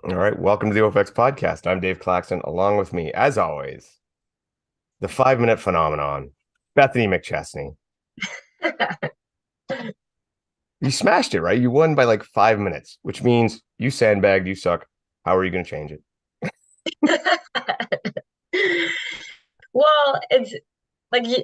All right, welcome to the OFX podcast. I'm Dave Claxton. Along with me, as always, the 5 minute phenomenon, Bethany McChesney. You smashed it, right? You won by like 5 minutes, which means you sandbagged, you suck. How are you going to change it? Well, it's like these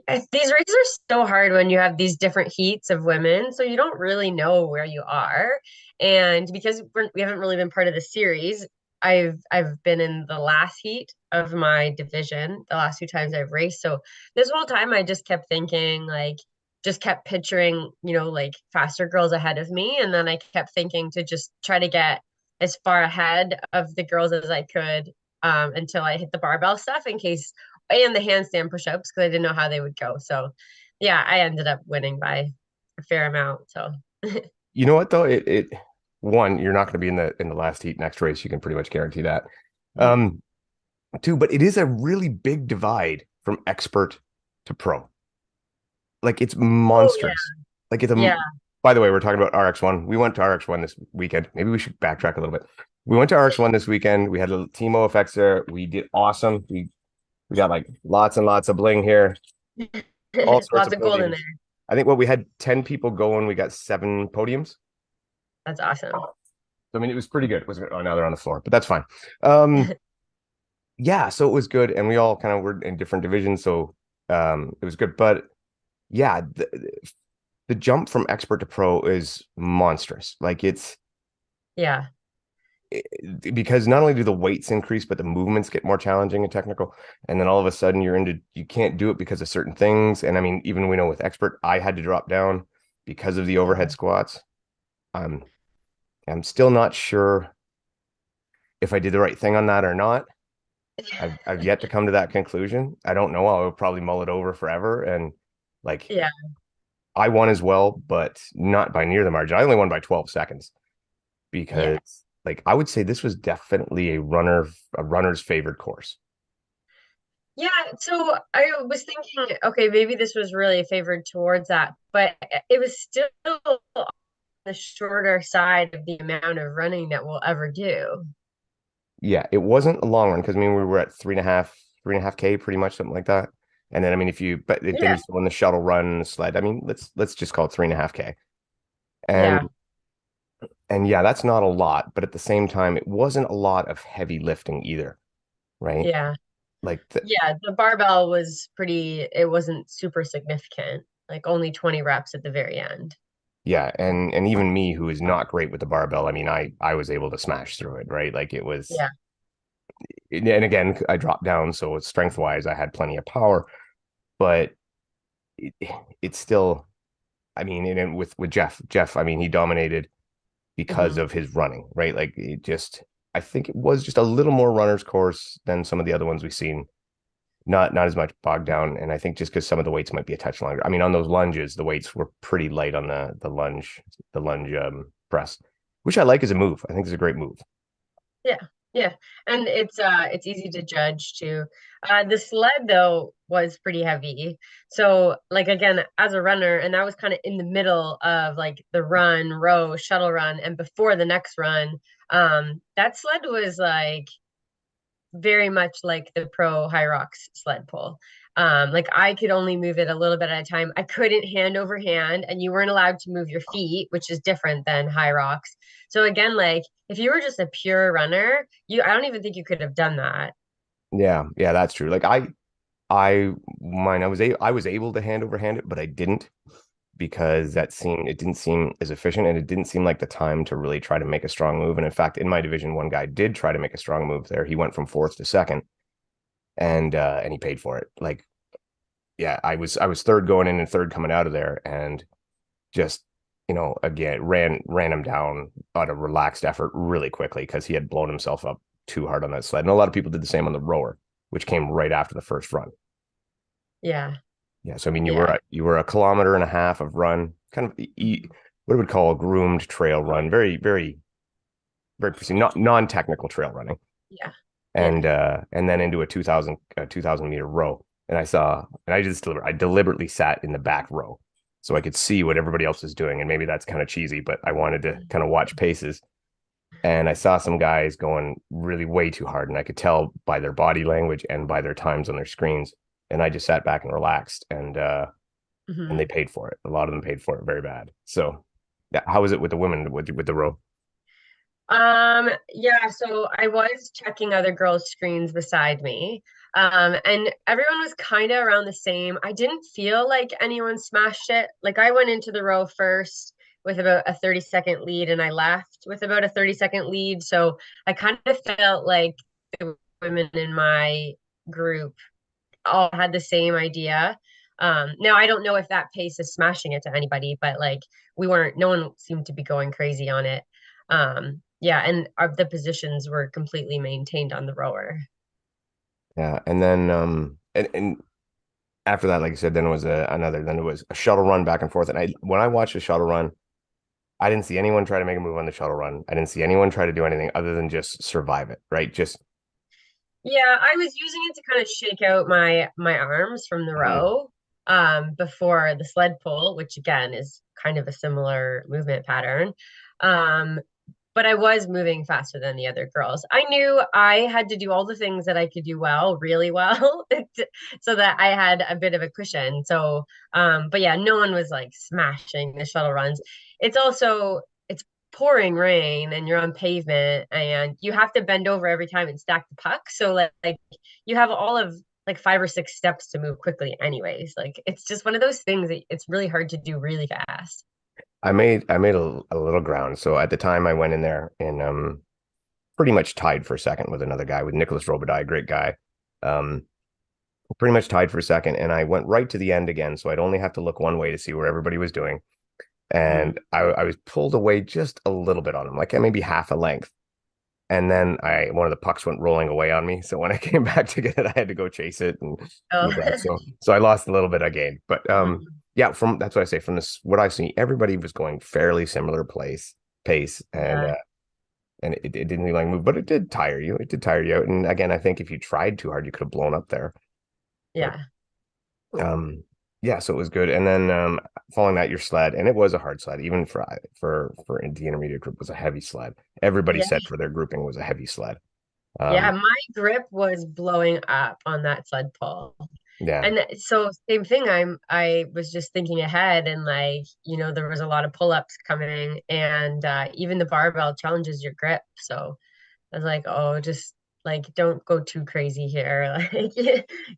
races are so hard when you have these different heats of women, so you don't really know where you are. And because we haven't really been part of the series, I've been in the last heat of my division the last 2 times I've raced. So this whole time I just kept thinking just kept picturing, like faster girls ahead of me, and then I kept thinking to just try to get as far ahead of the girls as I could until I hit the barbell stuff in case and the handstand push-ups because I didn't know how they would go. So yeah, I ended up winning by a fair amount. So You know what though? It one, you're not going to be in the last heat next race. You can pretty much guarantee that. Um, Two, but it is a really big divide from expert to pro. Like it's oh yeah, monstrous. Like it's a. yeah. By the way, we're talking about RX1. We went to RX1 this weekend. Maybe we should backtrack a little bit. We went to RX1 this weekend. We had a little team OFX there. We did awesome. We got like lots and lots of bling here, all sorts Lots of of gold in there. podiums. I think what we had 10 people going. We got 7 podiums. That's awesome. So, I mean, it was pretty good. It was oh now they're on the floor, but that's fine. Um, yeah, so it was good, and we all kind of were in different divisions, so it was good. But yeah, the jump from expert to pro is monstrous. Like Yeah. because not only do the weights increase, but the movements get more challenging and technical. And then all of a sudden you can't do it because of certain things. And I mean, even we know with expert, I had to drop down because of the overhead squats. I'm I'm still not sure if I did the right thing on that or not. I've yet to come to that conclusion. I don't know. I'll probably mull it over forever. And like Yeah. I won as well, but not by near the margin. I only won by 12 seconds Yeah. because like I would say this was definitely a runner's favorite course. Yeah, so I was thinking, okay, maybe this was really favored towards that, but it was still on the shorter side of the amount of running that we'll ever do. Yeah, it wasn't a long run because I mean we were at 3.5K pretty much, something like that. And then I mean if you but then Yeah. you still in the shuttle run the sled. I mean let's just call it 3.5K. Yeah. And yeah, that's not a lot, but at the same time, it wasn't a lot of heavy lifting either, right? Yeah. Like Yeah, the barbell was it wasn't super significant, like only 20 reps at the very end. yeah, and even me who is not great with the barbell, I mean I was able to smash through it, right? Like it was Yeah. and again, I dropped down, so strength wise, I had plenty of power, but it, it's still, I mean, and with Jeff, I mean, he dominated because Hmm. of his running, right? Like it just, I think it was just a little more runner's course than some of the other ones we've seen. Not as much bogged down, and I think just because some of the weights might be a touch longer. I mean, on those lunges, the weights were pretty light on the lunge press, which I like as a move. I think it's a great move. Yeah, yeah. And it's easy to judge too. The sled though was pretty heavy. So like again, as a runner, and that was kind of in the middle of like the run, row, shuttle run, and before the next run. That sled was like very much like the pro high rocks sled pull. Like I could only move it a little bit at a time. I couldn't hand over hand, and you weren't allowed to move your feet, which is different than high rocks. So again, like if you were just a pure runner, I don't even think you could have done that. Yeah, yeah, that's true. Like I was able to hand over hand it, but I didn't because it didn't seem as efficient and it didn't seem like the time to really try to make a strong move. And in fact, in my division, one guy did try to make a strong move there. He went from fourth to second and he paid for it. Like, yeah, I was third going in and third coming out of there and just, again, ran him down on a relaxed effort really quickly because he had blown himself up too hard on that sled. And a lot of people did the same on the rower, which came right after the first run. Yeah, Yeah, so I mean, yeah, you were a kilometer and a half of run, kind of what I would call a groomed trail run, very very very pristine, not non-technical trail running, yeah, yeah, and then into a 2,000 meter row, and I deliberately sat in the back row so I could see what everybody else was doing. And maybe that's kind of cheesy, but I wanted to kind of watch paces. And I saw some guys going really way too hard, and I could tell by their body language and by their times on their screens. And I just sat back and relaxed, and they Mhm. paid for it. A lot of them paid for it very bad. So, yeah, how was it with the women with the row? Yeah, so I was checking other girls' screens beside me. And everyone was kind of around the same. I didn't feel like anyone smashed it. Like I went into the row first with about a 30-second lead and I left with about a 30-second lead. So I kind of felt like the women in my group all had the same idea. Now I don't know if that pace is smashing it to anybody, but like we weren't, no one seemed to be going crazy on it. Yeah, and the positions were completely maintained on the rower. Yeah, and then and after that, like I said, then it was then it was a shuttle run back and forth. And I when I watched the shuttle run, I didn't see anyone try to make a move on the shuttle run. I didn't see anyone try to do anything other than just survive it, right? Just Yeah, I was using it to kind of shake out my arms from the mhm. row before the sled pull, which again is kind of a similar movement pattern. Um, but I was moving faster than the other girls. I knew I had to do all the things that I could do well, really well, so that I had a bit of a cushion. So, but yeah, no one was like smashing the shuttle runs. It's pouring rain and you're on pavement and you have to bend over every time and stack the puck. So like you have all of like 5 or 6 steps to move quickly anyways. Like it's just one of those things that it's really hard to do really fast. I made a little ground. So at the time I went in there and pretty much tied for second with another guy with Nicholas Robitaille, great guy. Um, Pretty much tied for second, and I went right to the end again, so I'd only have to look one way to see where everybody was doing. And Mhm. I was pulled away just a little bit on him, like maybe half a length. And then I one of the pucks went rolling away on me. So when I came back to get it, I had to go chase it and Oh. move that. So I lost a little bit I gained. But Mhm. yeah, from that's what I say, from this what I've seen, everybody was going fairly similar pace. Yeah. And it didn't really like move, but it did tire you. It did tire you out. And again, I think if you tried too hard, you could have blown up there. But Yeah. um yeah, so it was good. And then following that, your sled, and it was a hard sled, even for the intermediate group was a heavy sled. Everybody Yeah. said for their grouping was a heavy sled. Yeah, Um, my grip was blowing up on that sled pull. yeah. And so same thing, I was just thinking ahead and like, there was a lot of pull-ups coming and even the barbell challenges your grip. So I was like, oh, just like don't go too crazy here. Like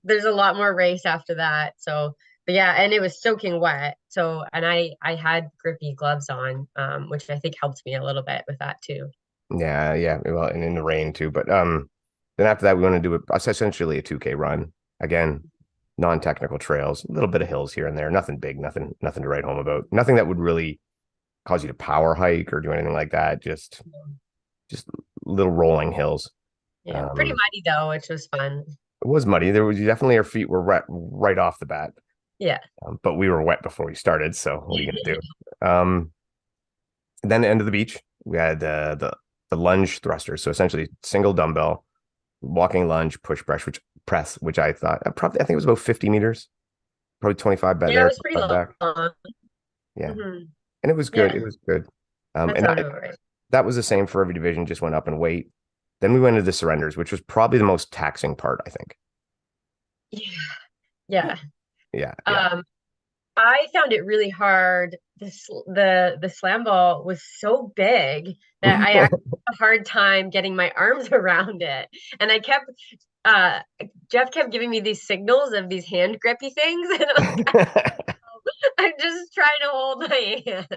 there's a lot more race after that. So but yeah, and it was soaking wet. So and I had grippy gloves on, which I think helped me a little bit with that too. Yeah, yeah. Well, and in the rain too. But then after that, we want to do essentially a 2K run. Again, non-technical trails, a little bit of hills here and there. Nothing big, nothing to write home about. Nothing that would really cause you to power hike or do anything like that. Just little rolling hills. Yeah, pretty Um, muddy though, which was fun. it was muddy. There was definitely our feet were wet right off the bat. Yeah. But we were wet before we started, so what are you gonna do? Then the end of the beach, we had the lunge thrusters. So essentially single dumbbell, walking lunge, press, which I think it was about 50 meters, probably 25 back Yeah, it there, was pretty 25 back. long. Yeah. Hmm. And it was good. Yeah, It was good. that And sounded right. that was the same for every division, just went up in weight. Then we went into the surrenders, which was probably the most taxing part, I think. Yeah. Yeah. Yeah, yeah. Um, I found it really hard. The slam ball was so big that I actually had a hard time getting my arms around it. And I kept uh Jeff kept giving me these signals of these hand grippy things, and I'm just trying to hold my hands.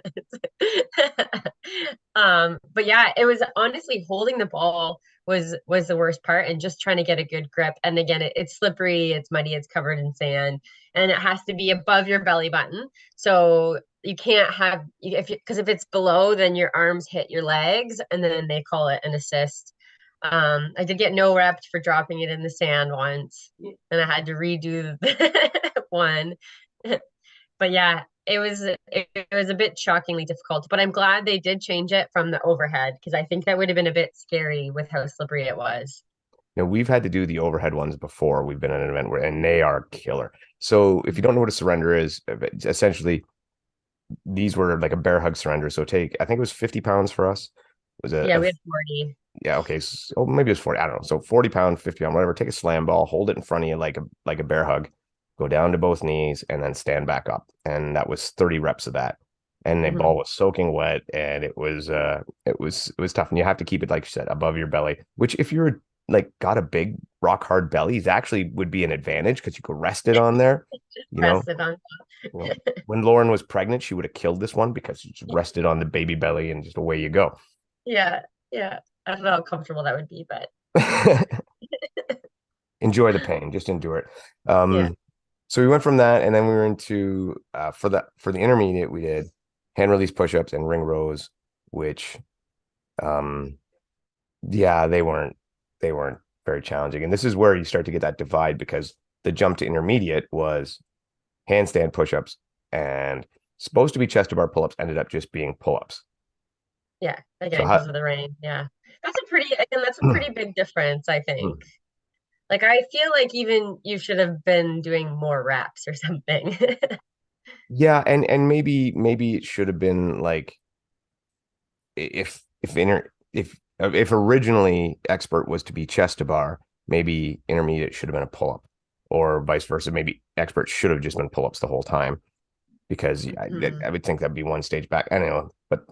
But yeah, it was honestly holding the ball was the worst part, and just trying to get a good grip. And again, it's slippery, it's muddy, it's covered in sand, and it has to be above your belly button. So you can't have if because if it's below, then your arms hit your legs, and then they call it an assist. I did get no reps for dropping it in the sand once, and I had to redo one. But yeah, it was a bit shockingly difficult. But I'm glad they did change it from the overhead because I think that would have been a bit scary with how slippery it was. Now we've had to do the overhead ones before. We've been at an event where, and they are killer. So if you don't know what a surrender is, essentially these were like a bear hug surrender. So take, I think it was 50 pounds for us. It was Yeah, we had 40. yeah, okay. So maybe it was 40. I don't know. So 40 pound, 50 pound, whatever. Take a slam ball, hold it in front of you like a bear hug, go down to both knees, and then stand back up. And that was 30 reps of that. And the ball Hmm. was soaking wet, and it was tough. And you have to keep it, like you said, above your belly, which if you're like got a big rock hard belly, that actually would be an advantage because you could rest it on there. Just You know, press it on. you know, when Lauren was pregnant, she would have killed this one because you just rested on the baby belly and just away you go. Yeah, yeah. I don't know how comfortable that would be, but Enjoy the pain, just endure it. yeah. So we went from that, and then we were into for the intermediate, we did hand release push-ups and ring rows, which um yeah, they weren't very challenging. And this is where you start to get that divide because the jump to intermediate was handstand push-ups and supposed to be chest to bar pull-ups ended up just being pull-ups. Yeah, So again, because how, of the rain. Yeah. That's a pretty big difference, I think. Like I feel like even you should have been doing more reps or something. yeah, and maybe it should have been like if originally expert was to be chest to bar, maybe intermediate should have been a pull up, or vice versa. Maybe expert should have just been pull ups the whole time because Mhm. I would think that'd be one stage back. I don't know, but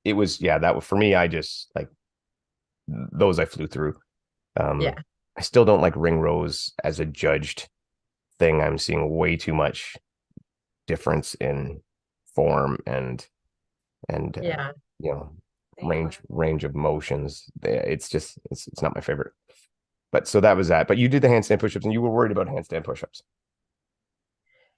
it was yeah that was for me. I just like those I flew through. Yeah, I still don't like ring rows as a judged thing. I'm seeing way too much difference in form and yeah. you know range of motions. It's just it's not my favorite. But so that was that. But you did the handstand push-ups, and you were worried about handstand push-ups.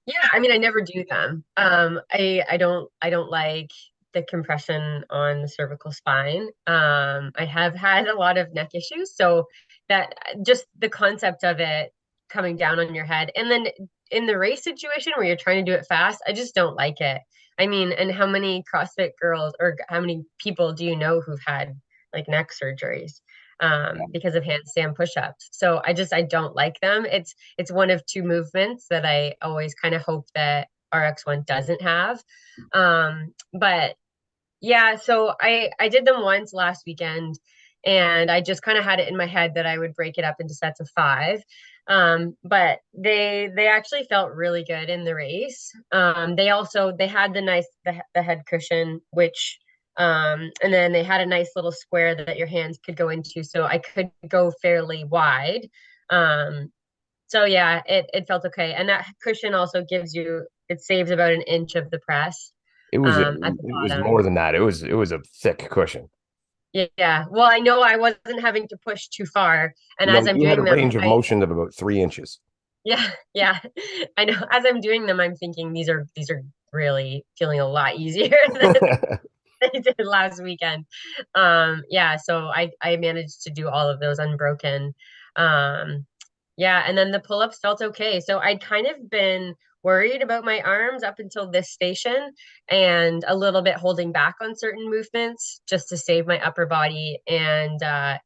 Yeah, I mean, I never do them. I don't like the compression on the cervical spine. I have had a lot of neck issues, so that just the concept of it coming down on your head, and then in the race situation where you're trying to do it fast, I just don't like it. I mean, and how many CrossFit girls or how many people do you know who've had like neck surgeries because of handstand push-ups? So I don't like them. It's one of two movements that I always kind of hope that RX1 doesn't have. But yeah, so I did them once last weekend, and I just kind of had it in my head that I would break it up into sets of five. But they actually felt really good in the race. They had the head cushion, which and then they had a nice little square that your hands could go into, so I could go fairly wide. Um, so yeah, it felt okay. And that cushion also it saves about an inch of the press at the It was bottom. more than that. It was a thick cushion. Yeah. Well, I know I wasn't having to push too far. And No, as I'm you had a doing them, range of motion of about 3 inches. yeah, yeah. I know as I'm doing them, I'm thinking these are really feeling a lot easier than they did last weekend. Yeah, so I managed to do all of those unbroken. Um, yeah, and then the pull-ups felt okay. So I'd kind of been worried about my arms up until this station and a little bit holding back on certain movements just to save my upper body. And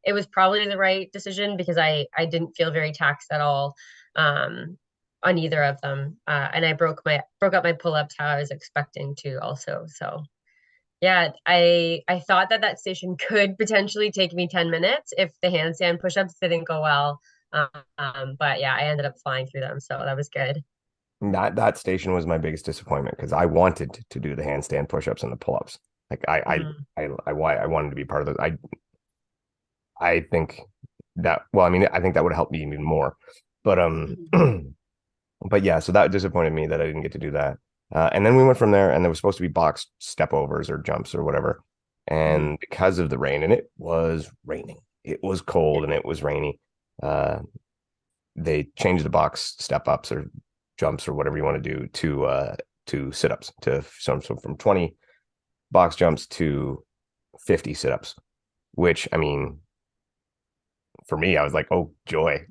it was probably the right decision because I didn't feel very taxed at all um, on either of them. And I broke up my pull-ups how I was expecting to also. So yeah, I thought that that station could potentially take me 10 minutes if the handstand push-ups didn't go well. But yeah, I ended up flying through them, so that was good. That station was my biggest disappointment because I wanted to do the handstand push-ups and the pull-ups. Like Mhm. I wanted to be part of it. I think that well, I mean, I think that would help me even more. But Mhm. but yeah, so that disappointed me that I didn't get to do that. And then we went from there, and there was supposed to be boxed step overs or jumps or whatever. Mhm. And because of the rain, and it was raining, it was cold and it was rainy. Uh, they changed the box step ups or jumps or whatever you want to do to sit ups so from 20 box jumps to 50 sit ups, which I mean, for me, I was like, oh joy.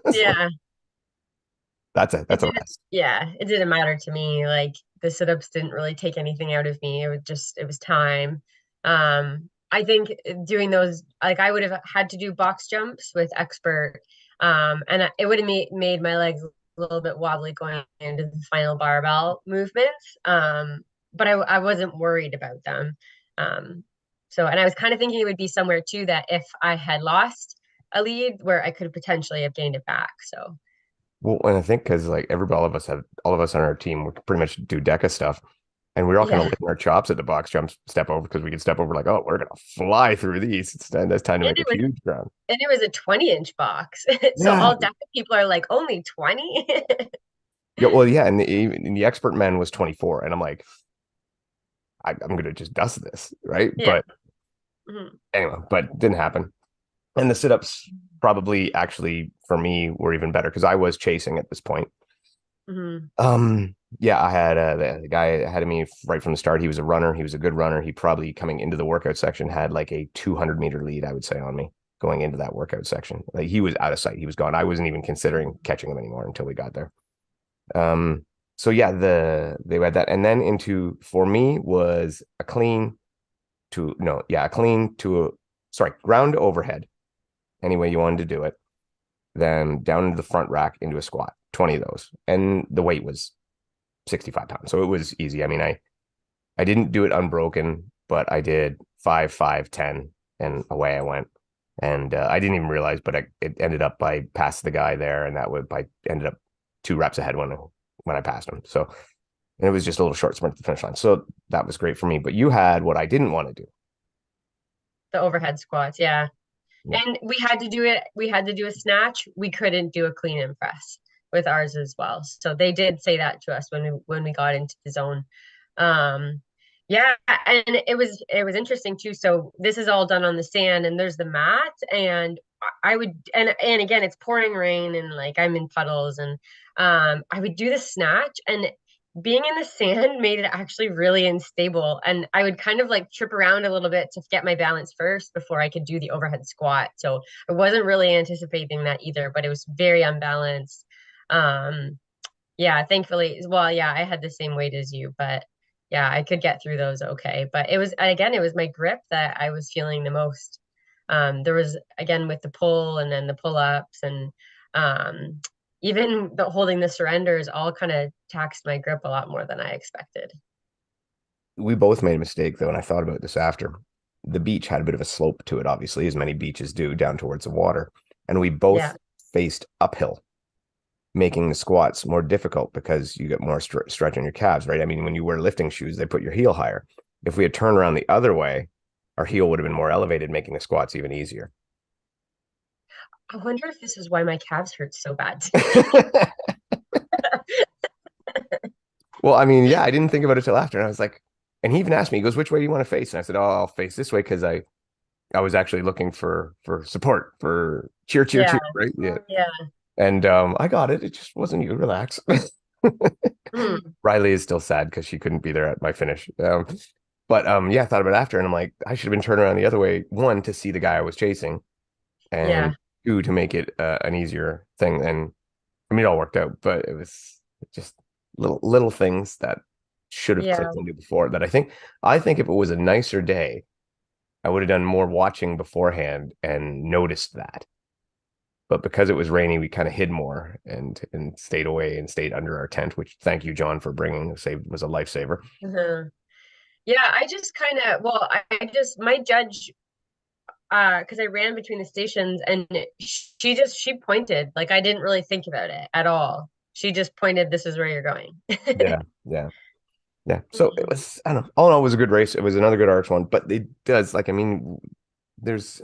So Yeah, it that's a didn't. rest. Yeah, it didn't matter to me. Like the sit-ups didn't really take anything out of me. It was time. I think doing those, like I would have had to do box jumps with expert, and it would have made my legs a little bit wobbly going into the final barbell movements. But I wasn't worried about them. Um, so, and I was kind of thinking it would be somewhere too that if I had lost a lead, where I could potentially have gained it back. So, Well, and I think because like all of us on our team, we pretty much do DECA stuff. And we were all kind of yeah. licking our chops at the box jump step over because we could step over like, oh, we're gonna fly through these. That's time to And make a huge ground. it was a 20-inch box. So Yeah. all DECA people are like, only 20? Yeah. Well, yeah. And the expert men was 24. And I'm like, I'm gonna just dust this, right? Yeah. But Mhm. anyway, but didn't happen. And the sit-ups probably actually for me were even better because I was chasing at this point. Mhm. Yeah, I had the guy ahead of me right from the start. He was a runner. He was a good runner. He probably coming into the workout section had like a 200-meter lead, I would say, on me going into that workout section. Like he was out of sight. He was gone. I wasn't even considering catching him anymore until we got there. Um, so yeah, they had that, and then into for me was a clean to no, yeah, a clean to a sorry ground overhead. Any way you wanted to do it, then down into the front rack into a squat, 20 of those, and the weight was 65 pounds. So it was easy. I mean, I didn't do it unbroken, but I did 5, 5, 10, and away I went. And I didn't even realize, but it ended up I passed the guy there, and that would I ended up 2 reps ahead when I passed him. So and it was just a little short sprint to the finish line. So that was great for me. But you had what I didn't want to do. The overhead squats, yeah. Yeah. And we had to do it. We had to do a snatch. We couldn't do a clean and press with ours as well. So they did say that to us when we got into the zone. Um, yeah, and it was interesting too. So this is all done on the sand, and there's the mat, and I would and again it's pouring rain, and like I'm in puddles, and I would do the snatch, and being in the sand made it actually really unstable. And I would kind of like trip around a little bit to get my balance first before I could do the overhead squat. So I wasn't really anticipating that either, but it was very unbalanced. Um, yeah, thankfully, well, yeah, I had the same weight as you, but yeah, I could get through those okay. But it was, again, it was my grip that I was feeling the most. There was, again, with the pull and then the pull ups and um, even the holding the surrenders all kind of taxed my grip a lot more than I expected. We both made a mistake though, and I thought about this after. The beach had a bit of a slope to it, obviously, as many beaches do down towards the water. And we Yeah. both faced uphill, making the squats more difficult because you get more stretch on your calves, right? I mean, when you wear lifting shoes, they put your heel higher. If we had turned around the other way, our heel would have been more elevated, making the squats even easier. I wonder if this is why my calves hurt so bad today. Well, I mean, yeah, I didn't think about it till after. And I was like, and he even asked me, he goes, which way do you want to face? And I said, oh, I'll face this way because I was actually looking for support, for cheer, cheer, Yeah. cheer, right? Yeah. Yeah. And I got it. It just wasn't you. Relax. Mm. Riley is still sad because she couldn't be there at my finish. But yeah, I thought about it after, and I'm like, I should have been turning around the other way. One, to see the guy I was chasing, Yeah. and two, to make it an easier thing. And I mean, it all worked out, but it was just little things that should have Yeah. clicked into before. That I think if it was a nicer day, I would have done more watching beforehand and noticed that. But because it was rainy, we kind of hid more and stayed away and stayed under our tent. Which thank you, John, for bringing. Save was a lifesaver. Uh-huh. Yeah, I just kind of, well, I just, my judge, because I ran between the stations and she pointed, like I didn't really think about it at all. She just pointed, this is where you're going. Yeah, yeah. Yeah. So it was, I don't know. All in all, it was a good race. It was another good arch one, but it does like, I mean, there's,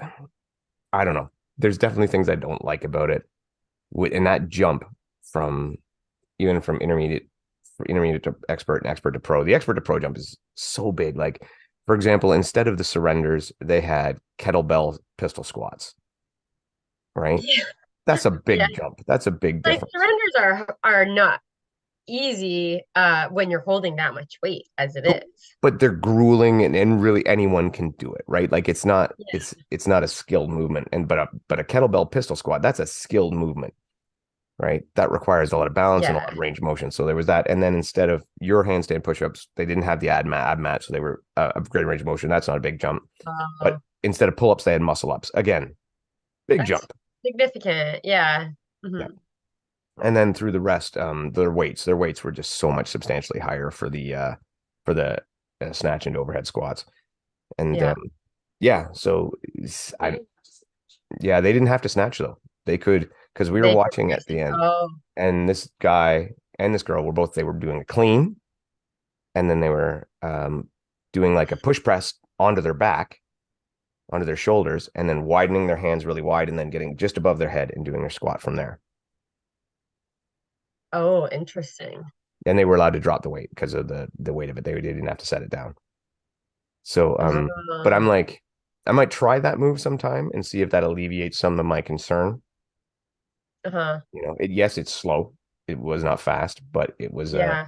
I don't know. There's definitely things I don't like about it. In that jump from even from intermediate to expert and expert to pro, the expert to pro jump is so big. Like, for example, instead of the surrenders, they had kettlebell pistol squats, right? Yeah, That's a yeah. big jump. That's a big Like difference. surrenders are not easy when you're holding that much weight as it But, is. but they're grueling and really anyone can do it, right? Like it's not Yeah. it's not a skilled movement. And but a kettlebell pistol squat, that's a skilled movement. right? That requires a lot of balance and a lot of Yeah. range of motion. So there was that. And then instead of your handstand push-ups, they didn't have the ab mat, so they were greater range of motion. That's not a big jump. But Oh, instead of pull-ups, they had muscle ups. Again, big that's jump. significant. Yeah. Yeah. Hmm. And then through the rest, their weights were just so much substantially higher for the snatch and overhead squats. And Yeah. yeah, so I yeah, they didn't have to snatch though. They could because we were They were watching at the racing. end, Oh, and this guy and this girl were both they were doing a clean, and then they were doing like a push press onto their back, onto their shoulders, and then widening their hands really wide, and then getting just above their head and doing their squat from there. oh, interesting. And they were allowed to drop the weight because of the weight of it. They didn't have to set it down. So but I'm Oh, like, I might try that move sometime and see if that alleviates some of my concern. uh-huh. Yes, it's slow. It was not fast, but it was Yeah.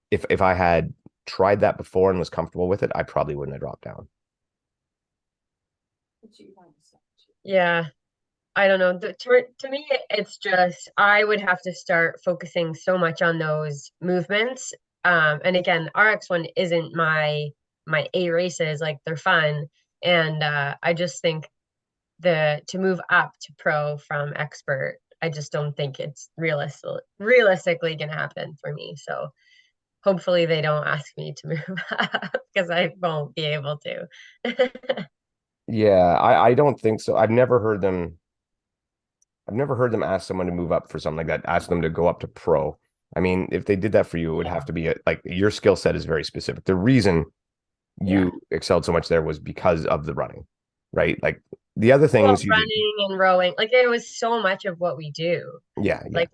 if I had tried that before and was comfortable with it, I probably wouldn't have dropped down. Yeah. I don't know. To me, it's just I would have to start focusing so much on those movements. And again, RX1 isn't my A races, like they're fun. And I just think the to move up to pro from expert, I just don't think it's realistically gonna happen for me. So hopefully they don't ask me to move up because I won't be able to. Yeah, I don't think so. I've never heard them ask someone to move up for something like that, ask them to go up to pro. I mean, if they did that for you, it would have to be like your skill set is very specific. The reason Yeah. you excelled so much there was because of the running, right? Like the other Well, things you did. running and rowing, like it was so much of what we do. Yeah, yeah, Like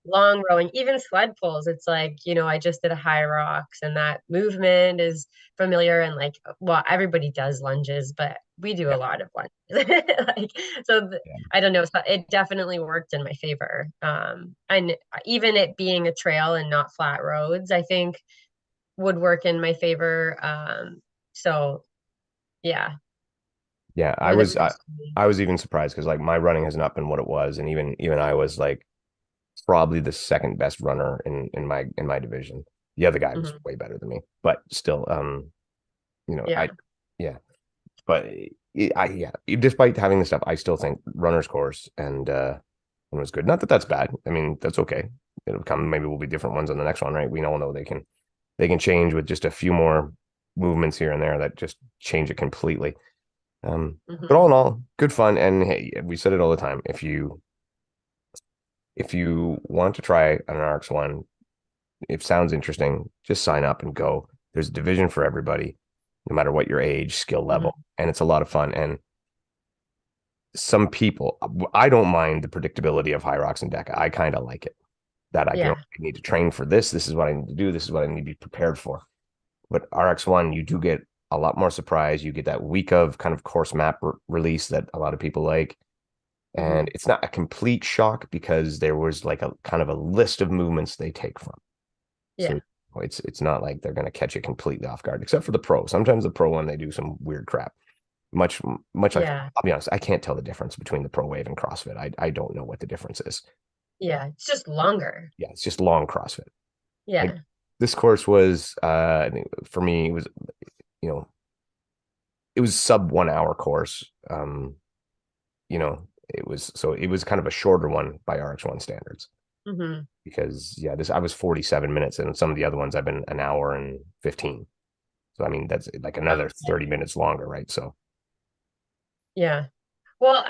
long rowing, even sled pulls. It's like, I just did a high rocks and that movement is familiar. And like, well, everybody does lunges, but we do a yeah, lot of lunges. Like, so yeah. I don't know. So it definitely worked in my favor. And even it being a trail and not flat roads, I think would work in my favor. So yeah, Yeah, for the first week. I was even surprised because like my running has not been what it was, and even I was like probably the second best runner in my division. The other guy was Mhm. way better than me, but still, Yeah. I yeah, but yeah, despite having this stuff, I still think runner's course and was good. Not that that's bad. I mean, that's okay. It'll come. Maybe we'll be different ones on the next one, right? We all know they can change with just a few more movements here and there that just change it completely. But all Hmm. in all, good fun. And hey, we said it all the time. If you want to try an RX1, it sounds interesting, just sign up and go. There's a division for everybody, no matter what your age, skill level, Hmm. and it's a lot of fun. And some people, I don't mind the predictability of High Rocks and Deca. I kind of like it that I Yeah. need to train for this. This is what I need to do. This is what I need to be prepared for. But RX1, you do get a lot more surprise. You get that week of kind of course map release that a lot of people like. Hmm. And it's not a complete shock because there was like a kind of a list of movements they take from. So Yeah. it's not like they're going to catch you completely off guard, except for the pro. Sometimes the pro one they do some weird crap. Much like Yeah. I'll be honest, I can't tell the difference between the pro wave and CrossFit. I don't know what the difference is. Yeah. It's just longer. Yeah, it's just long CrossFit. Like Yeah. this course was I think for me it was you know it was sub 1 hour course. It was kind of a shorter one by RX1 standards Hmm. because yeah, this I was 47 minutes and some of the other ones I've been an hour and 15. So I mean that's like another 30 minutes longer, right? So Yeah. Well,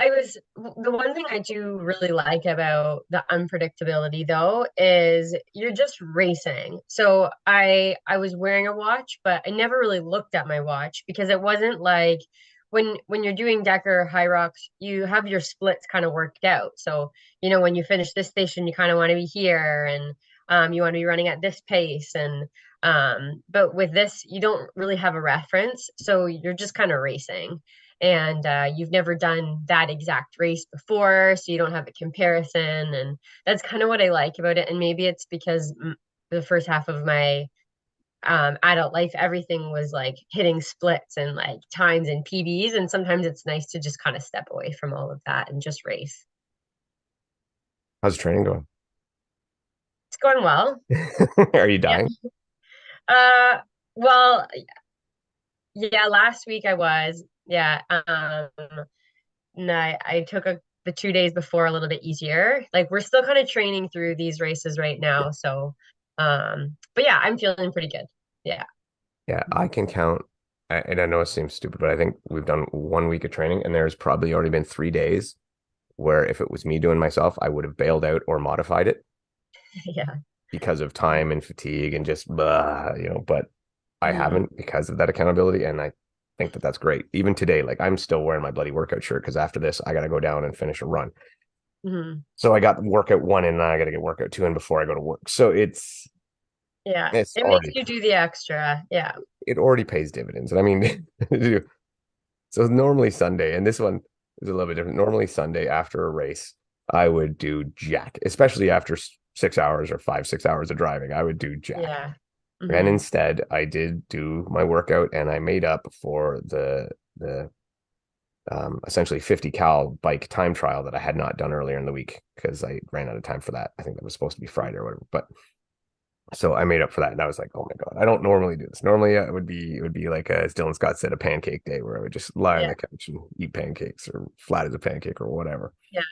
the one thing I do really like about the unpredictability though is you're just racing. So I was wearing a watch, but I never really looked at my watch because it wasn't like when you're doing Decker High Rocks, you have your splits kind of worked out. So, when you finish this station, you kind of want to be here and you want to be running at this pace and but with this, you don't really have a reference, so you're just kind of racing and you've never done that exact race before, so you don't have a comparison. And that's kind of what I like about it. And maybe it's because the first half of my adult life, everything was like hitting splits and like times and PBs. And sometimes it's nice to just kind of step away from all of that and just race. how's the training going? going well. Are you Yeah. dying? Well, yeah, last week I was. Yeah. And I took the 2 days before a little bit easier. Like we're still kind of training through these races right now. So, but yeah, I'm feeling pretty good. Yeah. Yeah, I can count, and I know it seems stupid, but I think we've done 1 week of training, and there's probably already been 3 days where if it was me doing myself, I would have bailed out or modified it Yeah. because of time and fatigue and just blah, but I Hmm. haven't because of that accountability. And I think that that's great. Even today, like I'm still wearing my bloody workout shirt because after this, I got to go down and finish a run. Hmm. So I got workout one in and I got to get workout two in before I go to work. So Yeah. it's It makes already, you do the extra. Yeah. it already pays dividends. And I mean, so normally Sunday, and this one is a little bit different. Normally Sunday after a race, I would do jack, especially after 6 hours or 5, 6 hours of driving. I would do jack. Yeah. And Hmm. instead, I did do my workout and I made up for the essentially 50 cal bike time trial that I had not done earlier in the week because I ran out of time for that. I think that was supposed to be Friday or whatever. But so I made up for that, and I was like, "Oh my god, I don't normally do this. Normally, it would be like as Dylan Scott said, a pancake day where I would just lie on Yeah. the couch and eat pancakes or flat as a pancake or whatever." Yeah.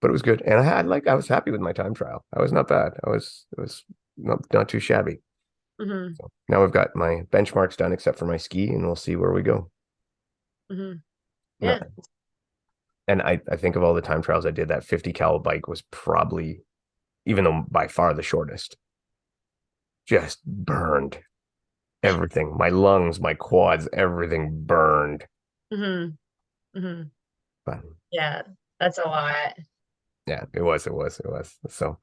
But it was good, and I was happy with my time trial. I was not bad. It was not too shabby. Hmm. So now I've got my benchmarks done except for my ski, and we'll see where we go. Hmm. No, Yeah. and I think of all the time trials I did, that 50 cal bike was probably, even though by far the shortest, just burned everything. My lungs, my quads, everything burned. Hmm. Hmm. But Yeah. That's a lot. yeah, it was. So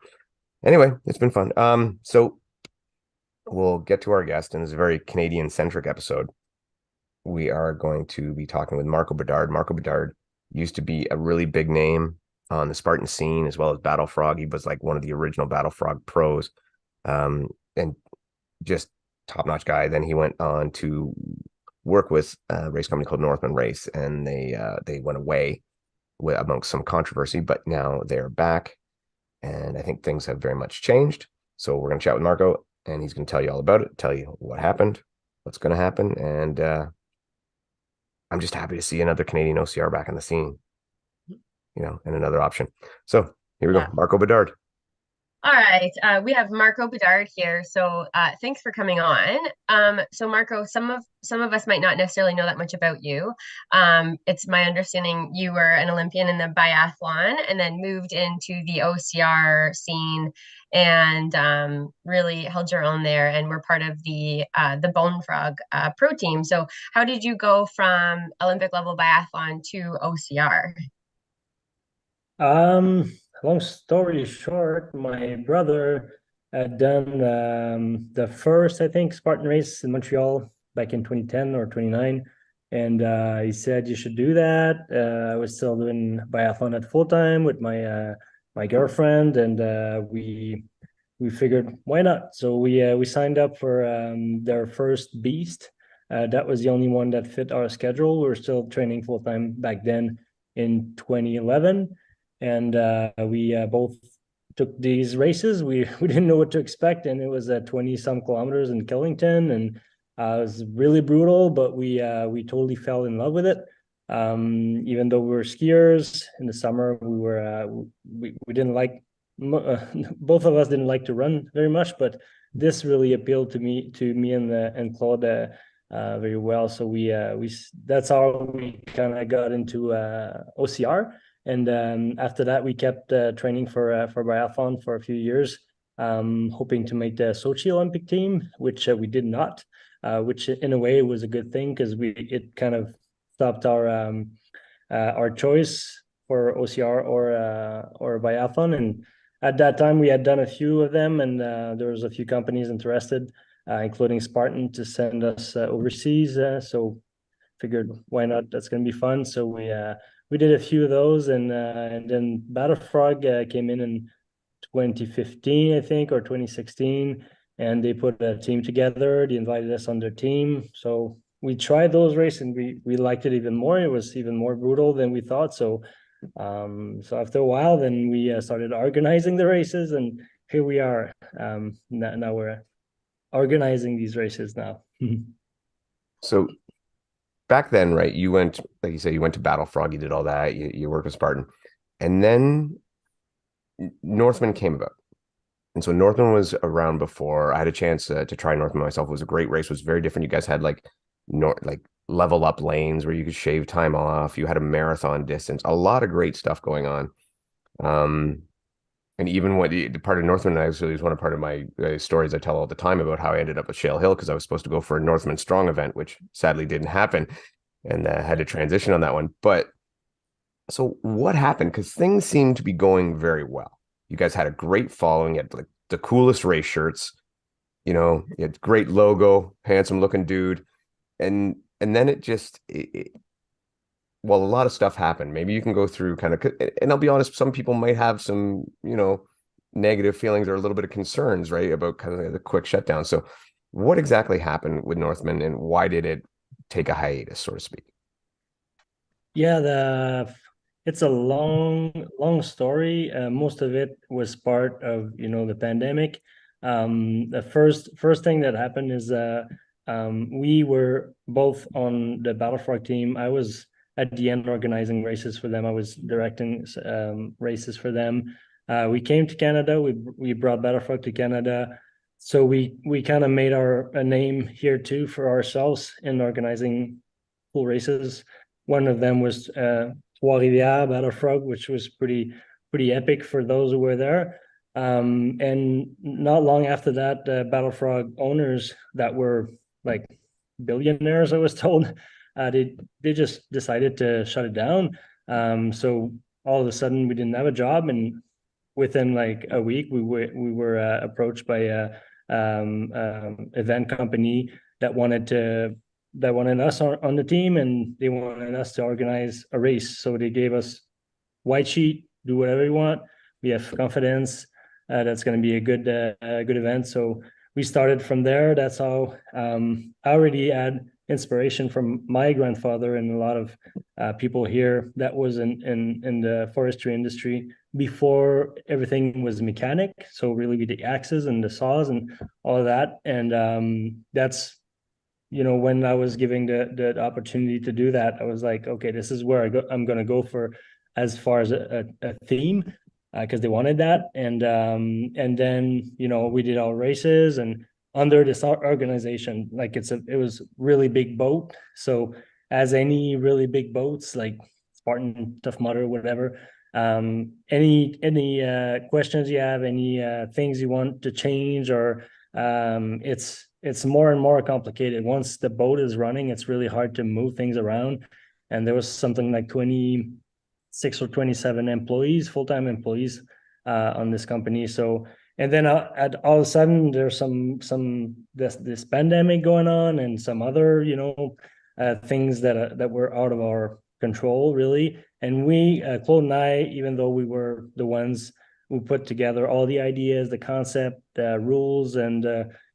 anyway, it's been fun. So we'll get to our guest, and it's a very Canadian centric episode. We are going to be talking with Marco Bedard. Marco Bedard used to be a really big name on the Spartan scene as well as Battle Frog. He was like one of the original Battle Frog pros, and just top notch guy. Then he went on to work with a race company called Northman Race, and they went away amongst some controversy, but now they're back, and I think things have very much changed. So we're going to chat with Marco, and he's going to tell you all about it, tell you what happened, what's going to happen, and I'm just happy to see another Canadian OCR back in the scene, and another option. So here we go, Yeah. Marco Bedard. All right. We have Marco Bedard here. So thanks for coming on. So Marco, some of us might not necessarily know that much about you. It's my understanding you were an Olympian in the biathlon and then moved into the OCR scene and really held your own there and were part of the Bone Frog pro team. So how did you go from Olympic level biathlon to OCR? Um, Long story short, my brother had done the first, I think, Spartan race in Montreal back in 2010 or 29. And he said you should do that. I was still doing biathlon at full time with my girlfriend, and we figured why not. So we signed up for their first beast. That was the only one that fit our schedule. We were still training full time back then in 2011, and we both took these races. We didn't know what to expect, and it was 20 some kilometers in Killington, and it was really brutal, but we totally fell in love with it. Even though we were skiers in the summer, we didn't like both of us didn't like to run very much, but this really appealed to me and Claude very well. So we that's how we kind of got into OCR. And after that, we kept training for biathlon for a few years, hoping to make the Sochi Olympic team, which we did not. Which in a way was a good thing because it kind of stopped our choice for OCR or biathlon. And at that time, we had done a few of them, and there was a few companies interested, including Spartan, to send us overseas. So figured why not? That's going to be fun. So we did a few of those, and then Battle Frog came in 2015, I think, or 2016, and they put a team together. They invited us on their team, so we tried those races, and we liked it even more. It was even more brutal than we thought. So after a while, then we started organizing the races and here we are. Now we're organizing these races now. So back then, right, you went, like you said, you went to Battle Frog, you did all that, you worked with Spartan, and then Northman came about. And so Northman was around before. I had a chance to try Northman myself. It was a great race. It was very different. You guys had like level up lanes where you could shave time off. You had a marathon distance, a lot of great stuff going on. And even what the part of Northman actually is one of part of my stories I tell all the time about how I ended up at Shale Hill because I was supposed to go for a Northman Strong event, which sadly didn't happen, and had to transition on that one. But so what happened? Because things seemed to be going very well. You guys had a great following. You had like the coolest race shirts. You had great logo, handsome looking dude, and then well, a lot of stuff happened. Maybe you can go through kind of, and I'll be honest, some people might have some, negative feelings or a little bit of concerns, right, about kind of the quick shutdown. So, what exactly happened with Northman, and why did it take a hiatus, so to speak? Yeah, it's a long story. Most of it was part of the pandemic. The first thing that happened is we were both on the Battle Frog team. I was at the end organizing races for them. I was directing races for them. We came to Canada. We brought Battle Frog to Canada. So we kind of made a name here too for ourselves in organizing cool races. One of them was Trois-Rivières Battle Frog, which was pretty epic for those who were there. And not long after that, Battle Frog owners that were like billionaires, I was told, they just decided to shut it down. So all of a sudden, we didn't have a job, and within like a week, we were approached by a event company that wanted us on the team, and they wanted us to organize a race. So they gave us white sheet, do whatever you want. We have confidence that's going to be a good event. So we started from there. That's how I already had inspiration from my grandfather and a lot of people here that was in the forestry industry before everything was mechanic. So really with the axes and the saws and all of that. And that's when I was giving the opportunity to do that, I was like, okay, this is where I'm going to go for as far as a theme, because they wanted that. And then we did our races, and under this organization, like it was really big boat. So as any really big boats like Spartan, Tough Mudder, whatever, any questions you have, any things you want to change, or it's more and more complicated. Once the boat is running, it's really hard to move things around. And there was something like 26 or 27 employees, full-time employees on this company. So, and then at all of a sudden there's this pandemic going on, and some other things that were out of our control, really. And Claude and I, even though we were the ones who put together all the ideas, the concept, rules, and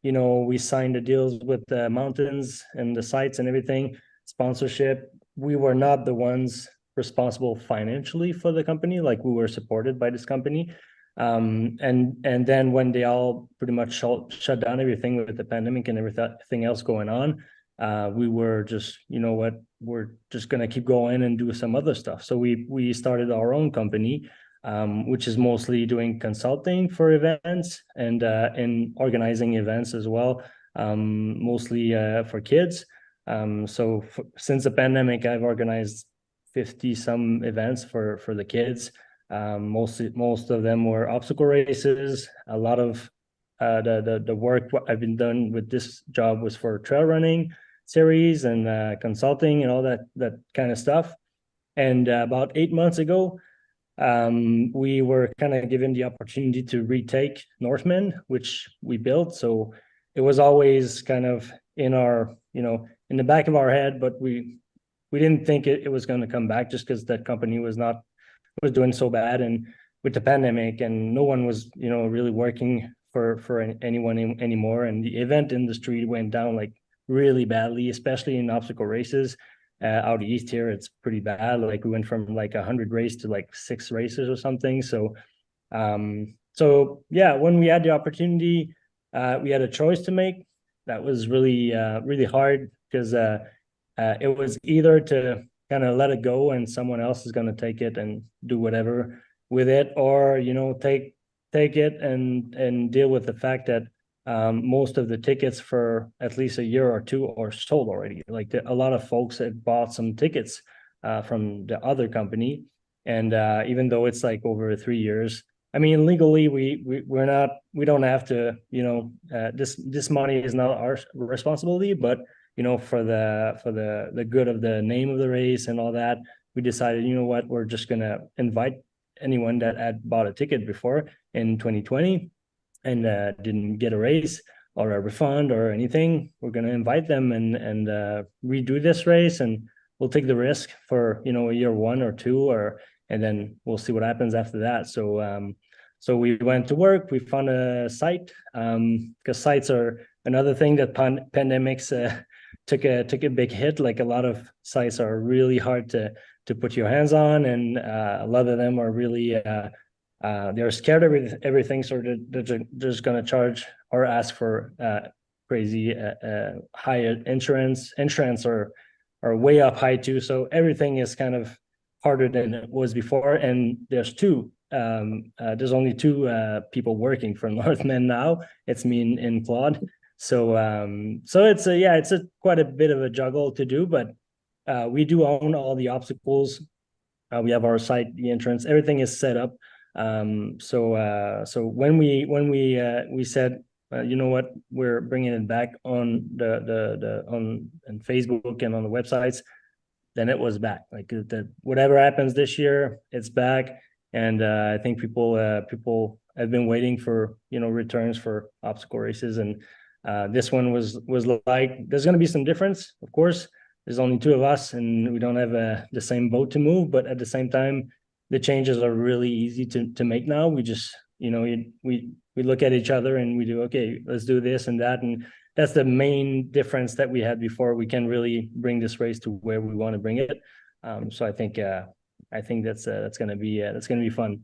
we signed the deals with the mountains and the sites and everything, sponsorship. We were not the ones responsible financially for the company. Like, we were supported by this company. And then when they all pretty much shut down everything with the pandemic and everything else going on, we were just, what, we're just going to keep going and do some other stuff. So we started our own company, which is mostly doing consulting for events and organizing events as well, mostly for kids. So since the pandemic, I've organized 50 some events for the kids. Most of them were obstacle races. A lot of the work I've been done with this job was for trail running series and consulting and all that kind of stuff. And about 8 months ago, we were kind of given the opportunity to retake Northman, which we built. So it was always kind of in our, in the back of our head, but we didn't think it was going to come back, just because that company was doing so bad, and with the pandemic, and no one was, really working for anyone anymore. And the event industry went down like really badly, especially in obstacle races. Out east here, it's pretty bad. Like, we went from like 100 races to like 6 races or something. So So yeah, when we had the opportunity, we had a choice to make. That was really really hard because it was either to kind of let it go and someone else is going to take it and do whatever with it, or take it and deal with the fact that most of the tickets for at least a year or two are sold already. Like a lot of folks had bought some tickets from the other company, and even though it's like over 3 years, I mean, legally, we don't have to, this money is not our responsibility, but for the good of the name of the race and all that, we decided, you know what, we're just gonna invite anyone that had bought a ticket before in 2020 and didn't get a race or a refund or anything. We're gonna invite them and redo this race, and we'll take the risk for a year 1 or 2, or and then we'll see what happens after that. So we went to work. We found a site because sites are another thing that pandemics took a big hit. Like a lot of sites are really hard to put your hands on, and a lot of them are really they're scared of everything, so they're just going to charge or ask for crazy high insurance are way up high too. So everything is kind of harder than it was before, and there's only two people working for Northman now. It's me and Claude. So it's a quite a bit of a juggle to do, but we do own all the obstacles. We have our site, the entrance, everything is set up. So when we said, you know what, we're bringing it back on on Facebook and on the websites, then it was back. Like whatever happens this year, it's back. And I think people have been waiting for returns for obstacle races, and this one was like, there's going to be some difference, of course. There's only two of us, and we don't have the same boat to move, but at the same time, the changes are really easy to make now. We just we look at each other and we do, okay, let's do this and that, and that's the main difference that we had before. We can really bring this race to where we want to bring it. So I think that's gonna be fun.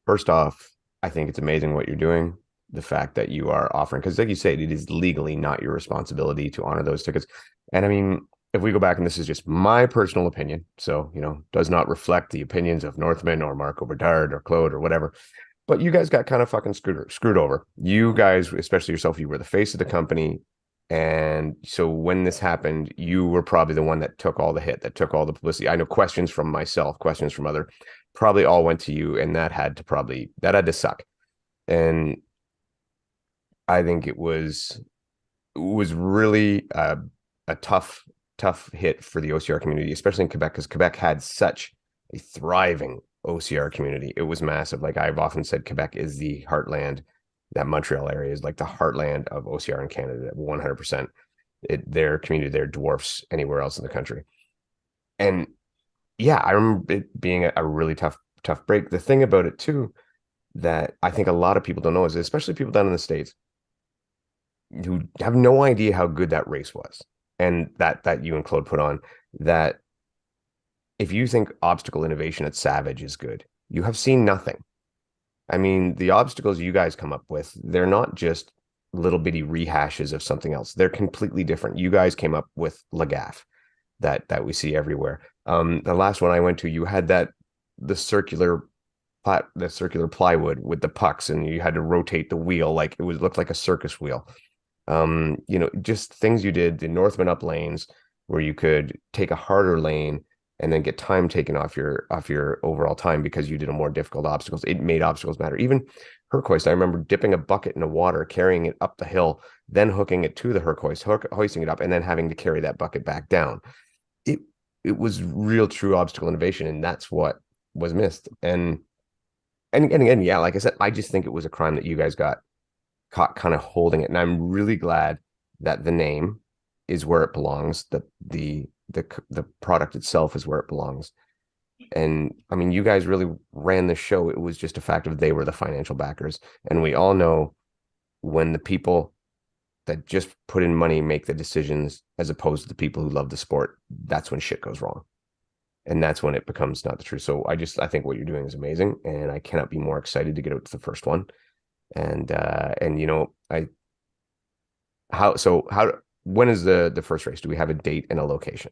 First off, I think it's amazing what you're doing. The fact that you are offering, because like you said, it is legally not your responsibility to honor those tickets. And I mean, if we go back, and this is just my personal opinion, so does not reflect the opinions of Northman or Marco Bedard or Claude or whatever, but you guys got kind of fucking screwed over. You guys, especially yourself, you were the face of the company. And so when this happened, you were probably the one that took all the hit, that took all the publicity. I know questions from myself, questions from other, probably all went to you, and that had to suck. And I think it was really a tough hit for the OCR community, especially in Quebec, because Quebec had such a thriving OCR community. It was massive. Like I've often said, Quebec is the heartland. That Montreal area is like the heartland of OCR in Canada, 100%. Their community there dwarfs anywhere else in the country. And yeah, I remember it being a really tough break. The thing about it too, that I think a lot of people don't know is, especially people down in the States, who have no idea how good that race was, and that you and Claude put on, that if you think obstacle innovation at Savage is good, you have seen nothing. I mean, the obstacles you guys come up with, they're not just little bitty rehashes of something else. They're completely different. You guys came up with Lagaff that we see everywhere. The last one I went to, you had the circular plywood with the pucks, and you had to rotate the wheel like it looked like a circus wheel. Just things you did, the Northman up lanes where you could take a harder lane and then get time taken off your overall time because you did a more difficult obstacles. It made obstacles matter. Even Herc-hoist, I remember dipping a bucket in the water, carrying it up the hill, then hooking it to the Herc-hoist, hoisting it up, and then having to carry that bucket back down. It was real true obstacle innovation, and that's what was missed. And again, yeah, like I said, I just think it was a crime that you guys got caught kind of holding it. And I'm really glad that the name is where it belongs, that the product itself is where it belongs. And I mean, you guys really ran the show. It was just a fact of they were the financial backers. And we all know when the people that just put in money make the decisions as opposed to the people who love the sport, that's when shit goes wrong. And that's when it becomes not the truth. So I think what you're doing is amazing, and I cannot be more excited to get out to the first one. And you know, I how so how when is the first race? Do we have a date and a location?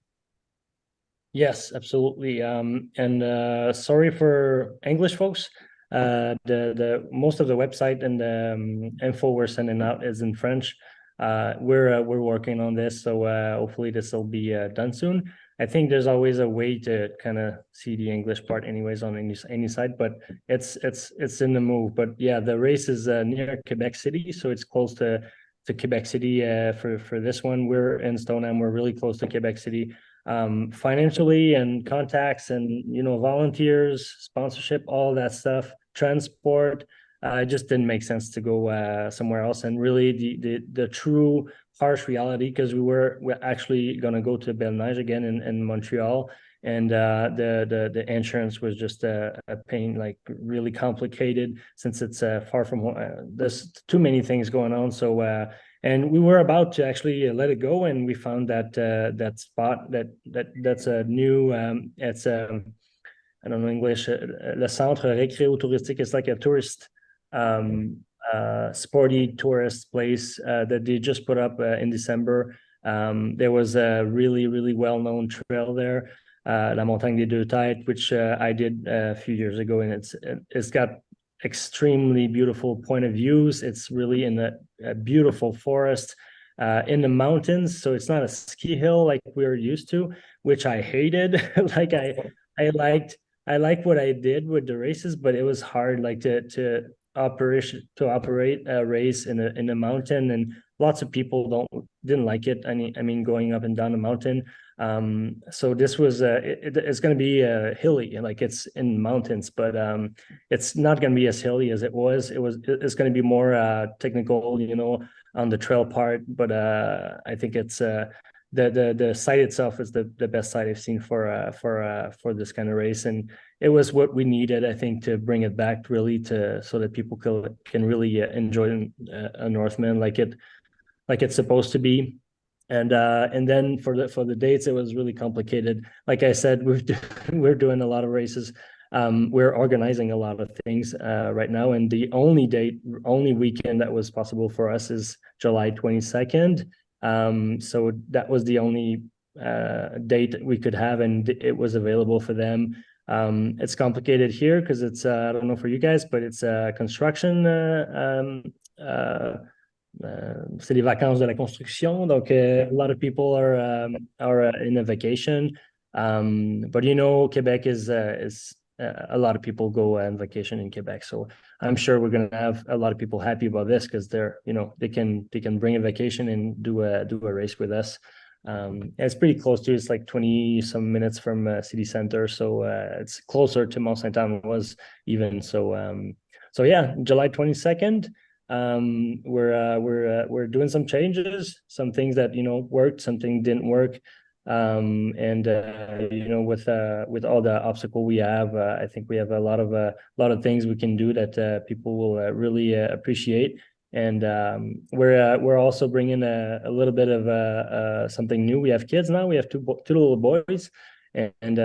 Yes, absolutely. And sorry for English folks. The most of the website and the info we're sending out is in French. We're working on this, so hopefully this will be done soon. I think there's always a way to kind of see the English part, anyways, on any side, but it's in the move. But yeah, the race is near Quebec City, so it's close to Quebec City. For this one, we're in Stoneham. We're really close to Quebec City, financially, and contacts, and volunteers, sponsorship, all that stuff, transport. It just didn't make sense to go somewhere else. And really, the true harsh reality, because we're actually gonna go to Belle again in Montreal, and the insurance was just a pain, like really complicated, since it's far from home. There's too many things going on, so and we were about to actually let it go, and we found that that spot that's a new it's I don't know English, le centre récréo-touristique. It's like a tourist sporty tourist place that they just put up in December. There was a really well-known trail there, La Montagne des Deux Têtes, which I did a few years ago, and it's got extremely beautiful point of views. It's really in a beautiful forest in the mountains, so it's not a ski hill like we were used to, which I hated. Like I liked what I did with the races, but it was hard, like to operate a race in a mountain, and lots of people didn't like it. I mean, going up and down the mountain. So this was it's going to be hilly, like it's in mountains, but it's not going to be as hilly as it was. It's going to be more technical, on the trail part. But I think it's the site itself is the best site I've seen for this kind of race, and it was what we needed, I think, to bring it back really, so that people can really enjoy a Northman like it's supposed to be. And then for the dates, it was really complicated. Like I said, we're doing a lot of races. We're organizing a lot of things right now, and the only weekend that was possible for us is July 22nd. So that was the only date we could have, and it was available for them. It's complicated here because it's I don't know for you guys, but it's construction. C'est les vacances de la construction, donc a lot of people are in a vacation. But Quebec is a lot of people go on vacation in Quebec, so I'm sure we're gonna have a lot of people happy about this, because they can bring a vacation and do a race with us. It's pretty close to. It's like 20 some minutes from city center, so it's closer to Mont Saint Anne was even. So yeah, July 22nd. We're doing some changes, some things that worked, something didn't work. And with all the obstacle we have, I think we have a lot of things we can do that people will really appreciate. And we're also bringing a little bit of something new. We have kids now. We have two little boys, and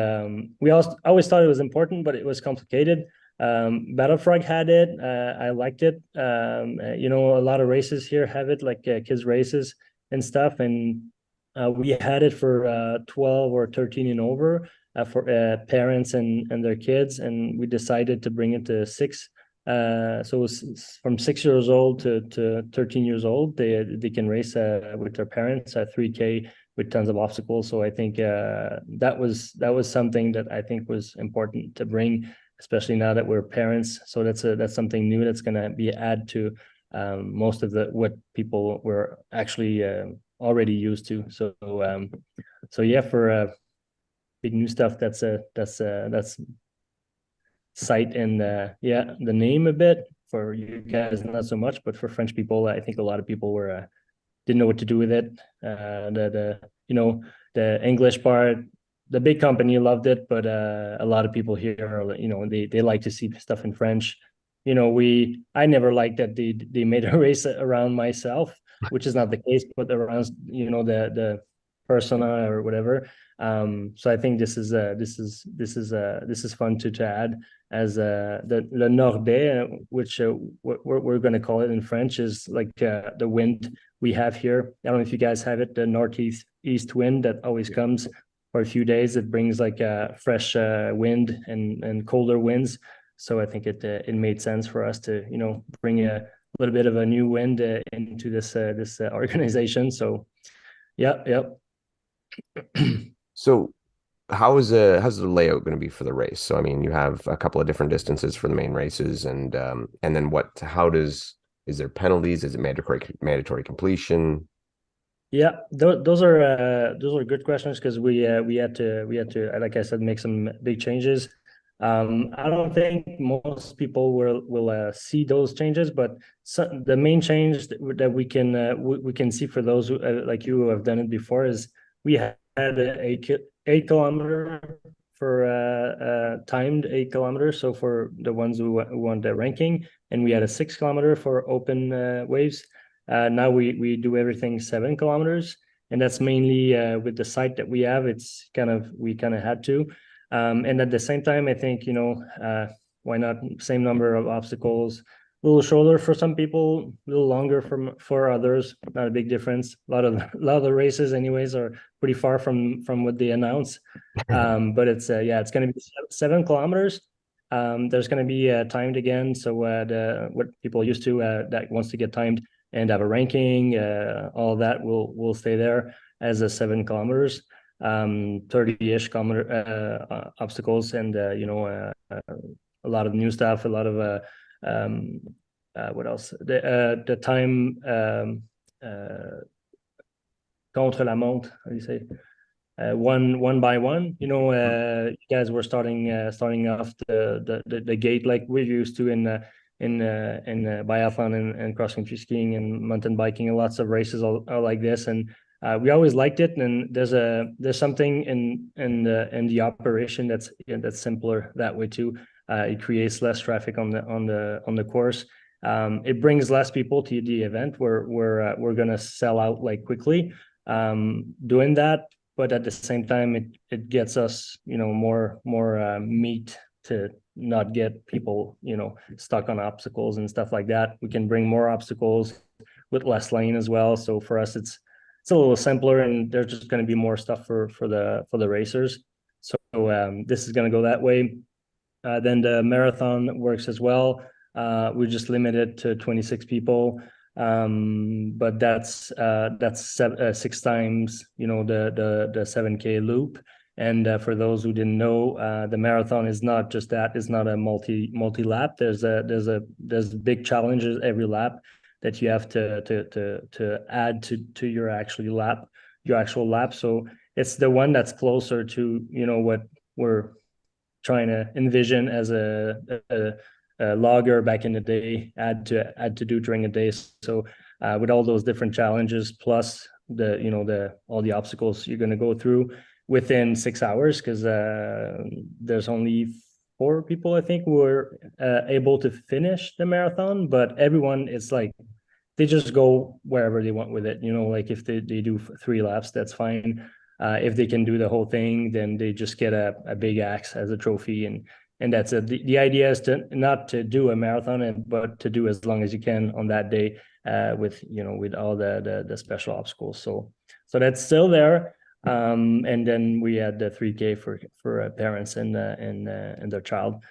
we always thought it was important, but it was complicated. Battlefrog had it. I liked it. A lot of races here have it, like kids races and stuff. And we had it for 12 or 13 and over, for parents and their kids. And we decided to bring it to 6. So it was from 6 years old to 13 years old. They can race with their parents at 3K with tons of obstacles. So I think that was something that I think was important to bring, especially now that we're parents. So that's something new that's going to be add to most of what people were actually already used to. So yeah, for big new stuff, that's site and yeah, the name a bit. For you guys, not so much, but for French people, I think a lot of people didn't know what to do with it. The English part, the big company loved it, but a lot of people here, they like to see stuff in French. I never liked that they made a race around myself, which is not the case, but around the persona or whatever. So I think this is fun to add as the Le Nordais, which we're going to call it in French, is like the wind we have here. I don't know if you guys have it, the northeast east wind that always comes for a few days. It brings like a fresh wind and colder winds. So I think it made sense for us to bring a little bit of a new wind into this organization. So yeah. So how's the layout going to be for the race? So I mean, you have a couple of different distances for the main races, and then is there penalties? Is it mandatory completion? Yeah, those are good questions because we had to, like I said, make some big changes. I don't think most people will see those changes, but the main change that we can see for those who, like you who have done it before, is we had a 8 kilometer for timed 8 kilometers. So for the ones who want the ranking, and we had a 6 kilometer for open waves. Now we do everything 7 kilometers, and that's mainly with the site that we have. We kind of had to, and at the same time, I think why not same number of obstacles, a little shorter for some people, a little longer for others. Not a big difference. A lot of the races, anyways, are pretty far from what they announce. But it's going to be 7 kilometers. There's going to be timed again. So what people used to that wants to get timed and have a ranking, all that will stay there as a 7 kilometers, 30-ish kilometer obstacles, and a lot of new stuff, a lot of what else? The time contre la montre, how do you say? One by one. You guys were starting off the gate like we're used to in biathlon and cross country skiing and mountain biking, and lots of races are like this, and we always liked it. And there's something in the operation that's simpler that way too. It creates less traffic on the course. It brings less people to the event. We're gonna sell out like quickly doing that, but at the same time it gets us more meat to not get people stuck on obstacles and stuff like that. We can bring more obstacles with less lane as well. So for us it's a little simpler, and there's just going to be more stuff for the racers. So this is going to go that way. Then the marathon works as well. We just limit it to 26 people. But that's 6 times the 7K loop. And for those who didn't know, the marathon is not just that. It's not a multi lap. There's big challenges every lap that you have to add to your actual lap. So it's the one that's closer to what we're trying to envision as a logger back in the day had to do during a day. So with all those different challenges plus all the obstacles you're going to go through within 6 hours, because there's only 4 people I think who were able to finish the marathon, but everyone is like they just go wherever they want with it. Like if they do 3 laps, that's fine. If they can do the whole thing, then they just get a big axe as a trophy, and that's it. The idea is to not to do a marathon, but to do as long as you can on that day with all the special obstacles. So that's still there. And then we had the 3K for parents and their child.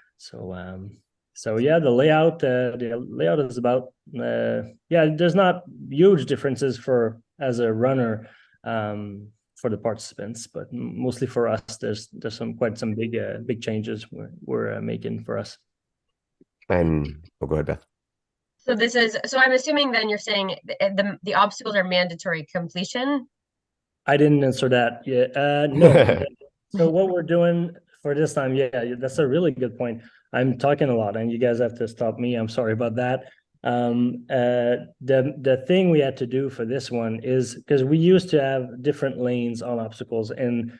So yeah, the layout is about there's not huge differences as a runner for the participants, but mostly for us there's quite some big changes we're making for us. And go ahead, Beth. So I'm assuming then you're saying the obstacles are mandatory completion. I didn't answer that yet. No. So what we're doing for this time, that's a really good point. I'm talking a lot, and you guys have to stop me. I'm sorry about that. The thing we had to do for this one is because we used to have different lanes on obstacles, and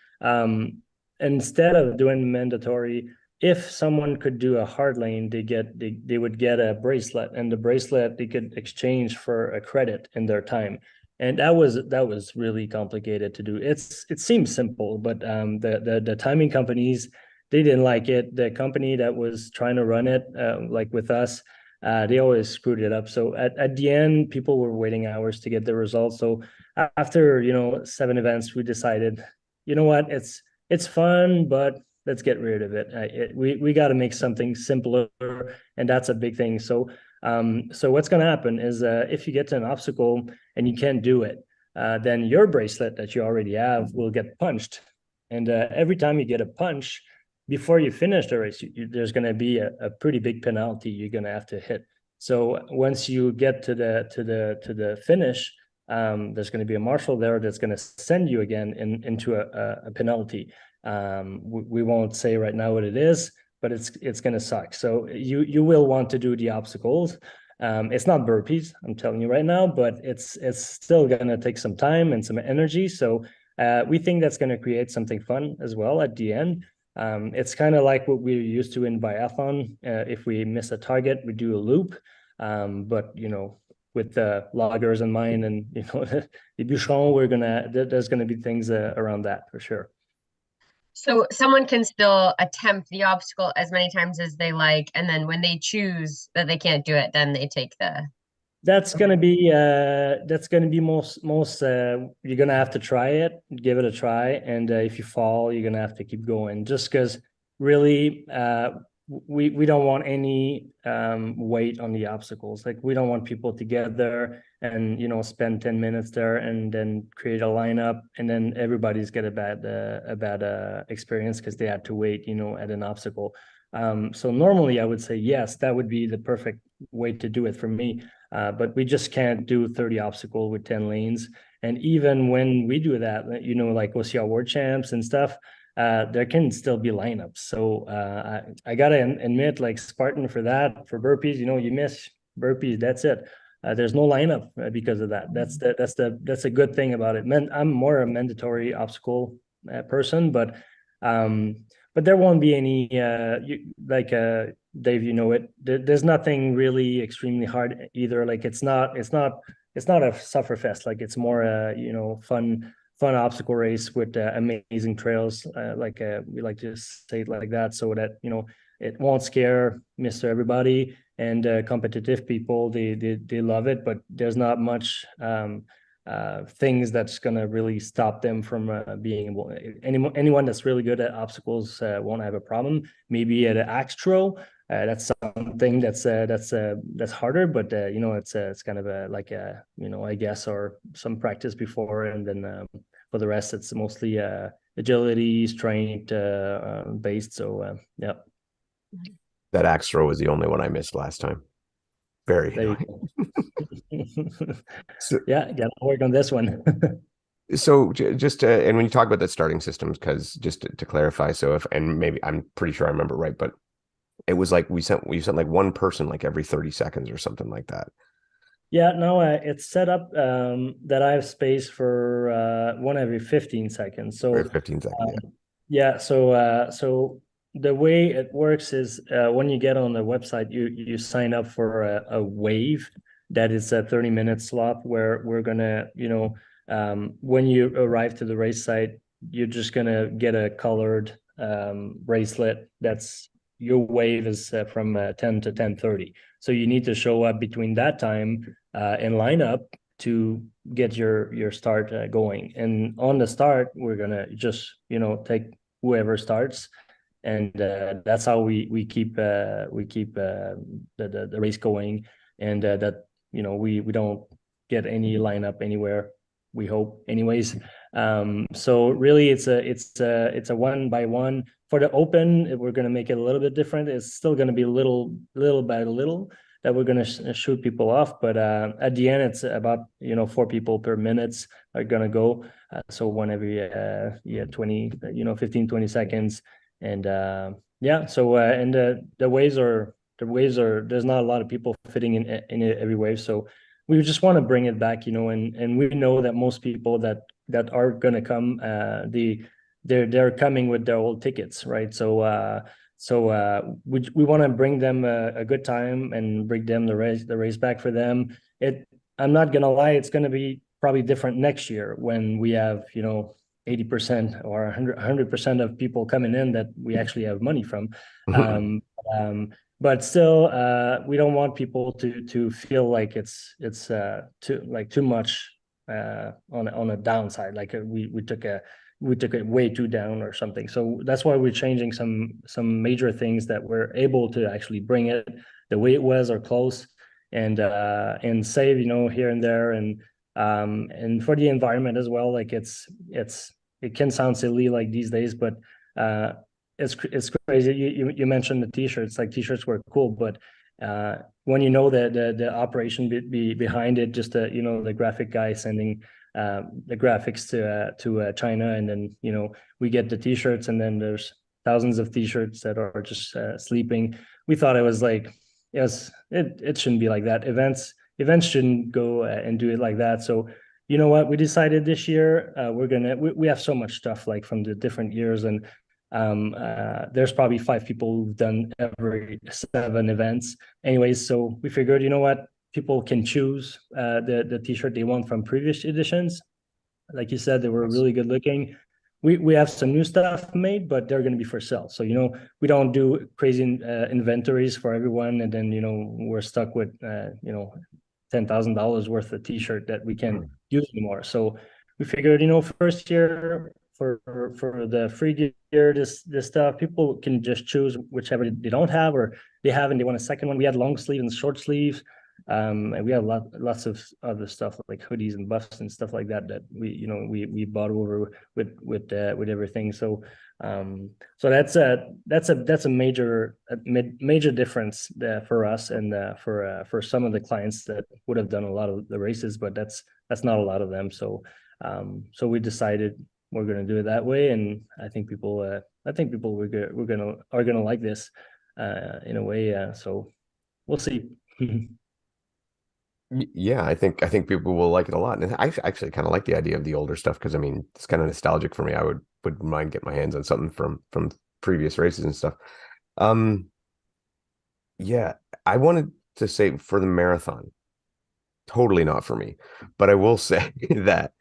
instead of doing mandatory, if someone could do a hard lane, they would get a bracelet, and the bracelet they could exchange for a credit in their time. And that was really complicated to do. It seems simple, but the timing companies, they didn't like it. The company that was trying to run it, like with us, they always screwed it up. So at the end, people were waiting hours to get the results. So after 7 events, we decided, you know what, it's fun, but let's get rid of it. We got to make something simpler, and that's a big thing. So what's going to happen is if you get to an obstacle and you can't do it, then your bracelet that you already have will get punched. And every time you get a punch, before you finish the race, there's going to be a pretty big penalty you're going to have to hit. So once you get to the finish, there's going to be a marshal there that's going to send you again into a penalty. We won't say right now what it is, but it's going to suck. So you will want to do the obstacles. It's not burpees, I'm telling you right now, but it's still going to take some time and some energy. So we think that's going to create something fun as well at the end. It's kind of like what we're used to in biathlon. If we miss a target, we do a loop. But with the loggers in mind and the bûcheron, there's gonna be things around that for sure. So someone can still attempt the obstacle as many times as they like, and then when they choose that they can't do it, then they take the. That's gonna be most you're gonna have to try it, give it a try, and if you fall, you're gonna have to keep going. Just because really, we don't want any weight on the obstacles. Like we don't want people to get there and spend 10 minutes there and then create a lineup and then everybody's get a bad experience because they had to wait at an obstacle. So normally I would say yes, that would be the perfect way to do it for me. But we just can't do 30 obstacle with 10 lanes. And even when we do that, like OCR World Champs and stuff, there can still be lineups. So I gotta admit, like Spartan for burpees, you miss burpees, that's it. There's no lineup because of that. That's a good thing about it. I'm more a mandatory obstacle person, but there won't be any Dave, there's nothing really extremely hard either. Like it's not a sufferfest. Like it's more fun obstacle race with amazing trails. We like to say it like that, so that it won't scare Mr. Everybody, and competitive people, they love it, but there's not much things that's gonna really stop them from being able. Anyone that's really good at obstacles won't have a problem. Maybe at an axe throw, that's something that's harder, but it's kind of I guess, or some practice before, and then for the rest it's mostly agility, strength based. So yeah. That axe throw was the only one I missed last time. Very annoying. So, yeah, gotta work on this one. So just and when you talk about the starting systems, because just to clarify, so and maybe I'm pretty sure I remember right, but it was like we sent like one person like every 30 seconds or something like that. Yeah, no, it's set up that I have space for one every 15 seconds. So Every 15 seconds, yeah. So the way it works is when you get on the website, you sign up for a wave that is a 30-minute slot where we're gonna, when you arrive to the race site, you're just gonna get a colored bracelet. That's your wave is from 10 to 10:30. So you need to show up between that time and line up to get your start going. And on the start, we're gonna just take whoever starts, and that's how we keep the race going, and that we don't get any lineup anywhere, we hope anyways. So really it's a one by one. For the open, we're going to make it a little bit different. It's still going to be little by little that we're going to shoot people off, but at the end it's about 4 people per minute are going to go, so one every 20 15 20 seconds. And yeah, so and the waves are there's not a lot of people fitting in every wave, so we just want to bring it back, and we know that most people that are going to come, they're coming with their old tickets, right? So we want to bring them a good time and bring them the race back for them. I'm not gonna lie, it's going to be probably different next year when we have 80% or 100% of people coming in that we actually have money from. But still, we don't want people to feel like it's too much on a downside. Like we took it way too down or something. So that's why we're changing some major things that we're able to actually bring it the way it was or close, and save here and there, and for the environment as well. Like it can sound silly like these days, but it's crazy. You mentioned the t-shirts. Like t-shirts were cool, but when the operation behind it, just the graphic guy sending the graphics to China, and then we get the t-shirts, and then there's thousands of t-shirts that are just sleeping. We thought it was like, yes, it shouldn't be like that. Events shouldn't go and do it like that. So you know what, we decided this year, we have so much stuff like from the different years, and there's probably 5 people who've done every 7 events anyways. So we figured, you know what, people can choose the t-shirt they want from previous editions. Like you said, they were really good looking. We have some new stuff made, but they're going to be for sale. So we don't do crazy inventories for everyone, and then we're stuck with $10,000 worth of t-shirt that we can't use anymore. So we figured, first year for the free gear, this stuff, people can just choose whichever they don't have or they have and they want a second one. We had long sleeve and short sleeves, and we have lots of other stuff like hoodies and buffs and stuff like that we bought over with everything. So that's a major difference for us, and for some of the clients that would have done a lot of the races, but that's not a lot of them. So we decided we're going to do it that way, and I think people are going to like this in a way. So we'll see. Yeah, I think people will like it a lot, and I actually kind of like the idea of the older stuff because I mean it's kind of nostalgic for me. I would mind getting my hands on something from previous races and stuff. Yeah, I wanted to say for the marathon, totally not for me, but I will say that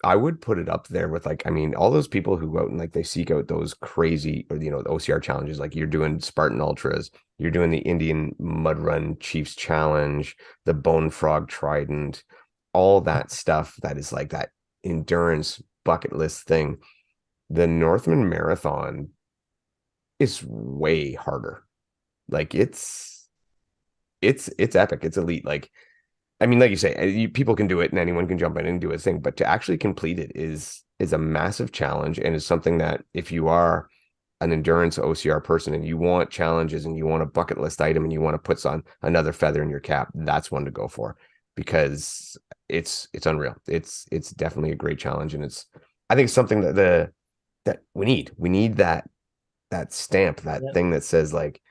I would put it up there with, like, I mean, all those people who go out and like they seek out those crazy, or the OCR challenges, like you're doing Spartan Ultras, you're doing the Indian Mud Run Chiefs Challenge, the Bone Frog Trident, all that stuff that is like that endurance bucket list thing. The Northman Marathon is way harder. Like it's epic. It's elite. Like, I mean, like you say, people can do it and anyone can jump in and do a thing, but to actually complete it is a massive challenge, and is something that if you are an endurance OCR person and you want challenges and you want a bucket list item and you want to put on another feather in your cap, that's one to go for, because it's unreal. It's definitely a great challenge, and I think it's something that we need. We need that stamp, that thing that says, like,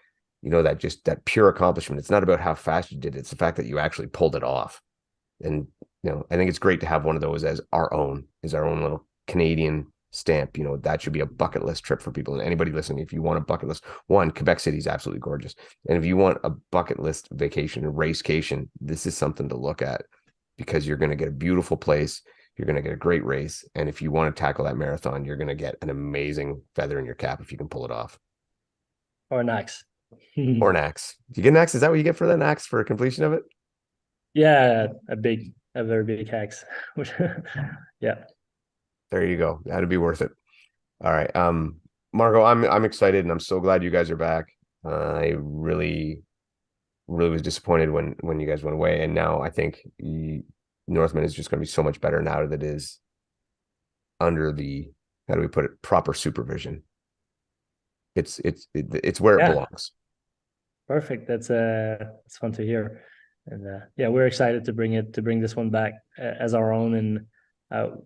that pure accomplishment. It's not about how fast you did it. It's the fact that you actually pulled it off. And, I think it's great to have one of those as our own little Canadian stamp. That should be a bucket list trip for people. And anybody listening, if you want a bucket list, Quebec City is absolutely gorgeous. And if you want a bucket list vacation, a racecation, this is something to look at, because you're going to get a beautiful place. You're going to get a great race. And if you want to tackle that marathon, you're going to get an amazing feather in your cap if you can pull it off. Or an axe. Or an axe. Do you get an axe? Is that what you get for that, an axe for completion of it? Yeah, a very big axe. Yeah. There you go. That'd be worth it. All right. Marco, I'm excited, and I'm so glad you guys are back. I really, really was disappointed when you guys went away, and now I think Northman is just going to be so much better now that it is under the, how do we put it, proper supervision. It's where it belongs. Perfect. That's fun to hear, and yeah, we're excited to bring this one back as our own, and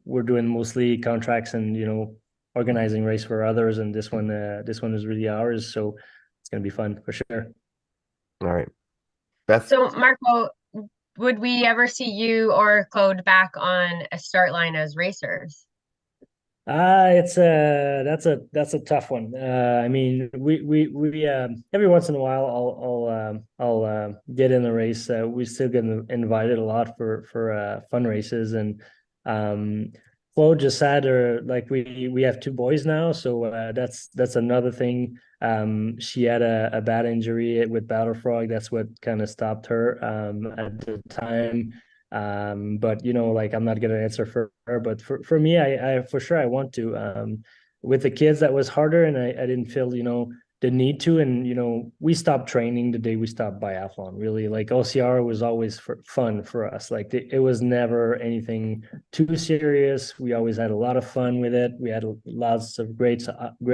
we're doing mostly contracts and organizing race for others, and this one is really ours, so it's gonna be fun for sure. All right, Beth. So Marco, would we ever see you or Claude back on a start line as racers? It's a that's a tough one. I mean, we every once in a while I'll get in the race. We still get invited a lot for fun races, and um, Flo just had her like we have two boys now, so that's another thing. She had a bad injury with Battle Frog. That's what kind of stopped her at the time. But like I'm not gonna answer for her, but for me, I for sure I want to. With the kids, that was harder, and I didn't feel the need to. And we stopped training the day we stopped biathlon. Really, like OCR was always fun for us. Like it was never anything too serious. We always had a lot of fun with it. We had lots of great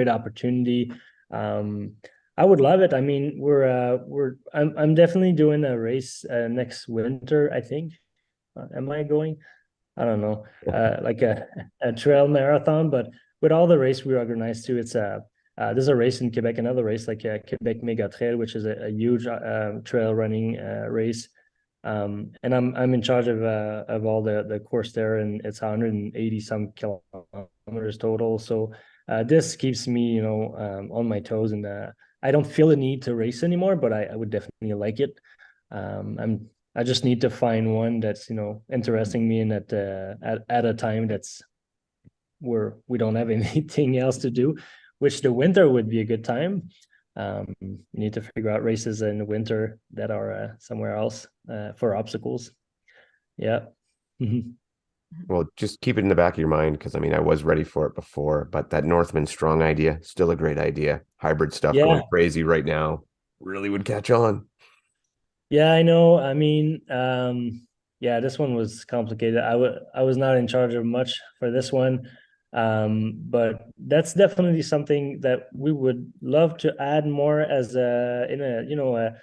opportunity. Um, I would love it. I mean, I'm definitely doing a race next winter, I think. Am I going? I don't know, like a trail marathon, but with all the race we organize too, it's there's a race in Quebec, another race like Quebec Mega Trail, which is a huge trail running race. And I'm in charge of all the course there, and it's 180 some kilometers total. So this keeps me, on my toes, and I don't feel the need to race anymore, but I would definitely like it. I just need to find one that's interesting me and at a time that's where we don't have anything else to do, which the winter would be a good time. You need to figure out races in the winter that are somewhere else for obstacles. Yeah. Well, just keep it in the back of your mind because I mean I was ready for it before, but that Northman Strong idea, still a great idea. Hybrid stuff Yeah. going crazy right now really would catch on. Yeah, I know. I mean, yeah, this one was complicated. I was not in charge of much for this one. But that's definitely something that we would love to add more as a in a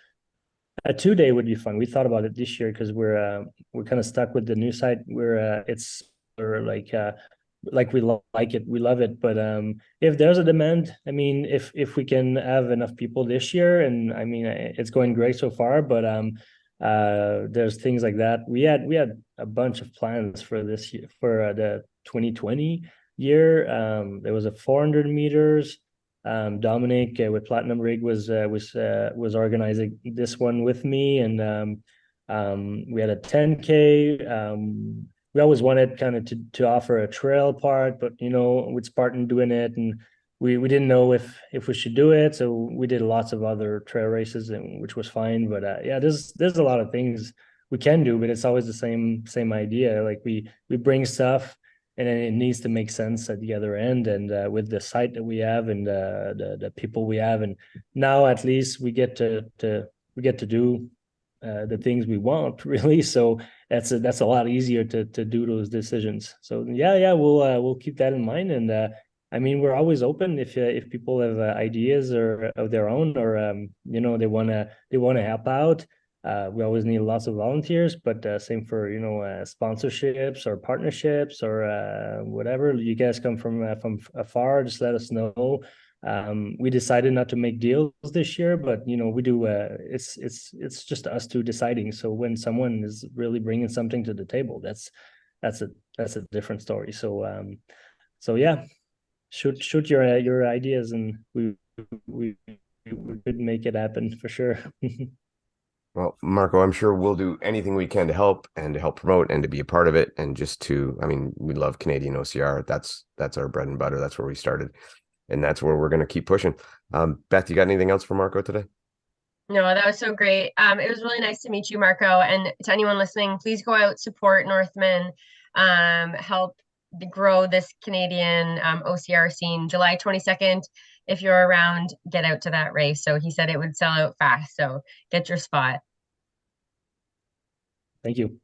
a 2 day would be fun. We thought about it this year because we're kind of stuck with the new site where it's or like we like it, we love it. But if there's a demand, I mean, if we can have enough people this year, and I mean, it's going great so far. But there's things like that. We had a bunch of plans for this year for the 2020 year. There was a 400 meters. Dominic with Platinum Rig was organizing this one with me, and we had a 10K. We always wanted kind of to offer a trail part, but with Spartan doing it, and we didn't know if we should do it, so we did lots of other trail races, and which was fine. But yeah, there's a lot of things we can do, but it's always the same idea. Like we bring stuff, and then it needs to make sense at the other end. And with the site that we have and the people we have, and now at least we get to do the things we want, really. So that's a lot easier to do those decisions. So yeah, we'll keep that in mind. And I mean, we're always open if people have ideas or of their own, or they wanna help out. We always need lots of volunteers, but same for sponsorships or partnerships or whatever. You guys come from afar, just let us know. We decided not to make deals this year, but we do. It's just us two deciding. So when someone is really bringing something to the table, that's a different story. So yeah, shoot your ideas, and we we could make it happen for sure. Well, Marco, I'm sure we'll do anything we can to help and to help promote and to be a part of it. And just to, I mean, we love Canadian OCR. That's our bread and butter. That's where we started. And that's where we're going to keep pushing. Beth, you got anything else for Marco today? No, that was so great. It was really nice to meet you, Marco. And to anyone listening, please go out, support Northman, help grow this Canadian OCR scene. July 22nd, if you're around, get out to that race. So he said it would sell out fast. So get your spot. Thank you.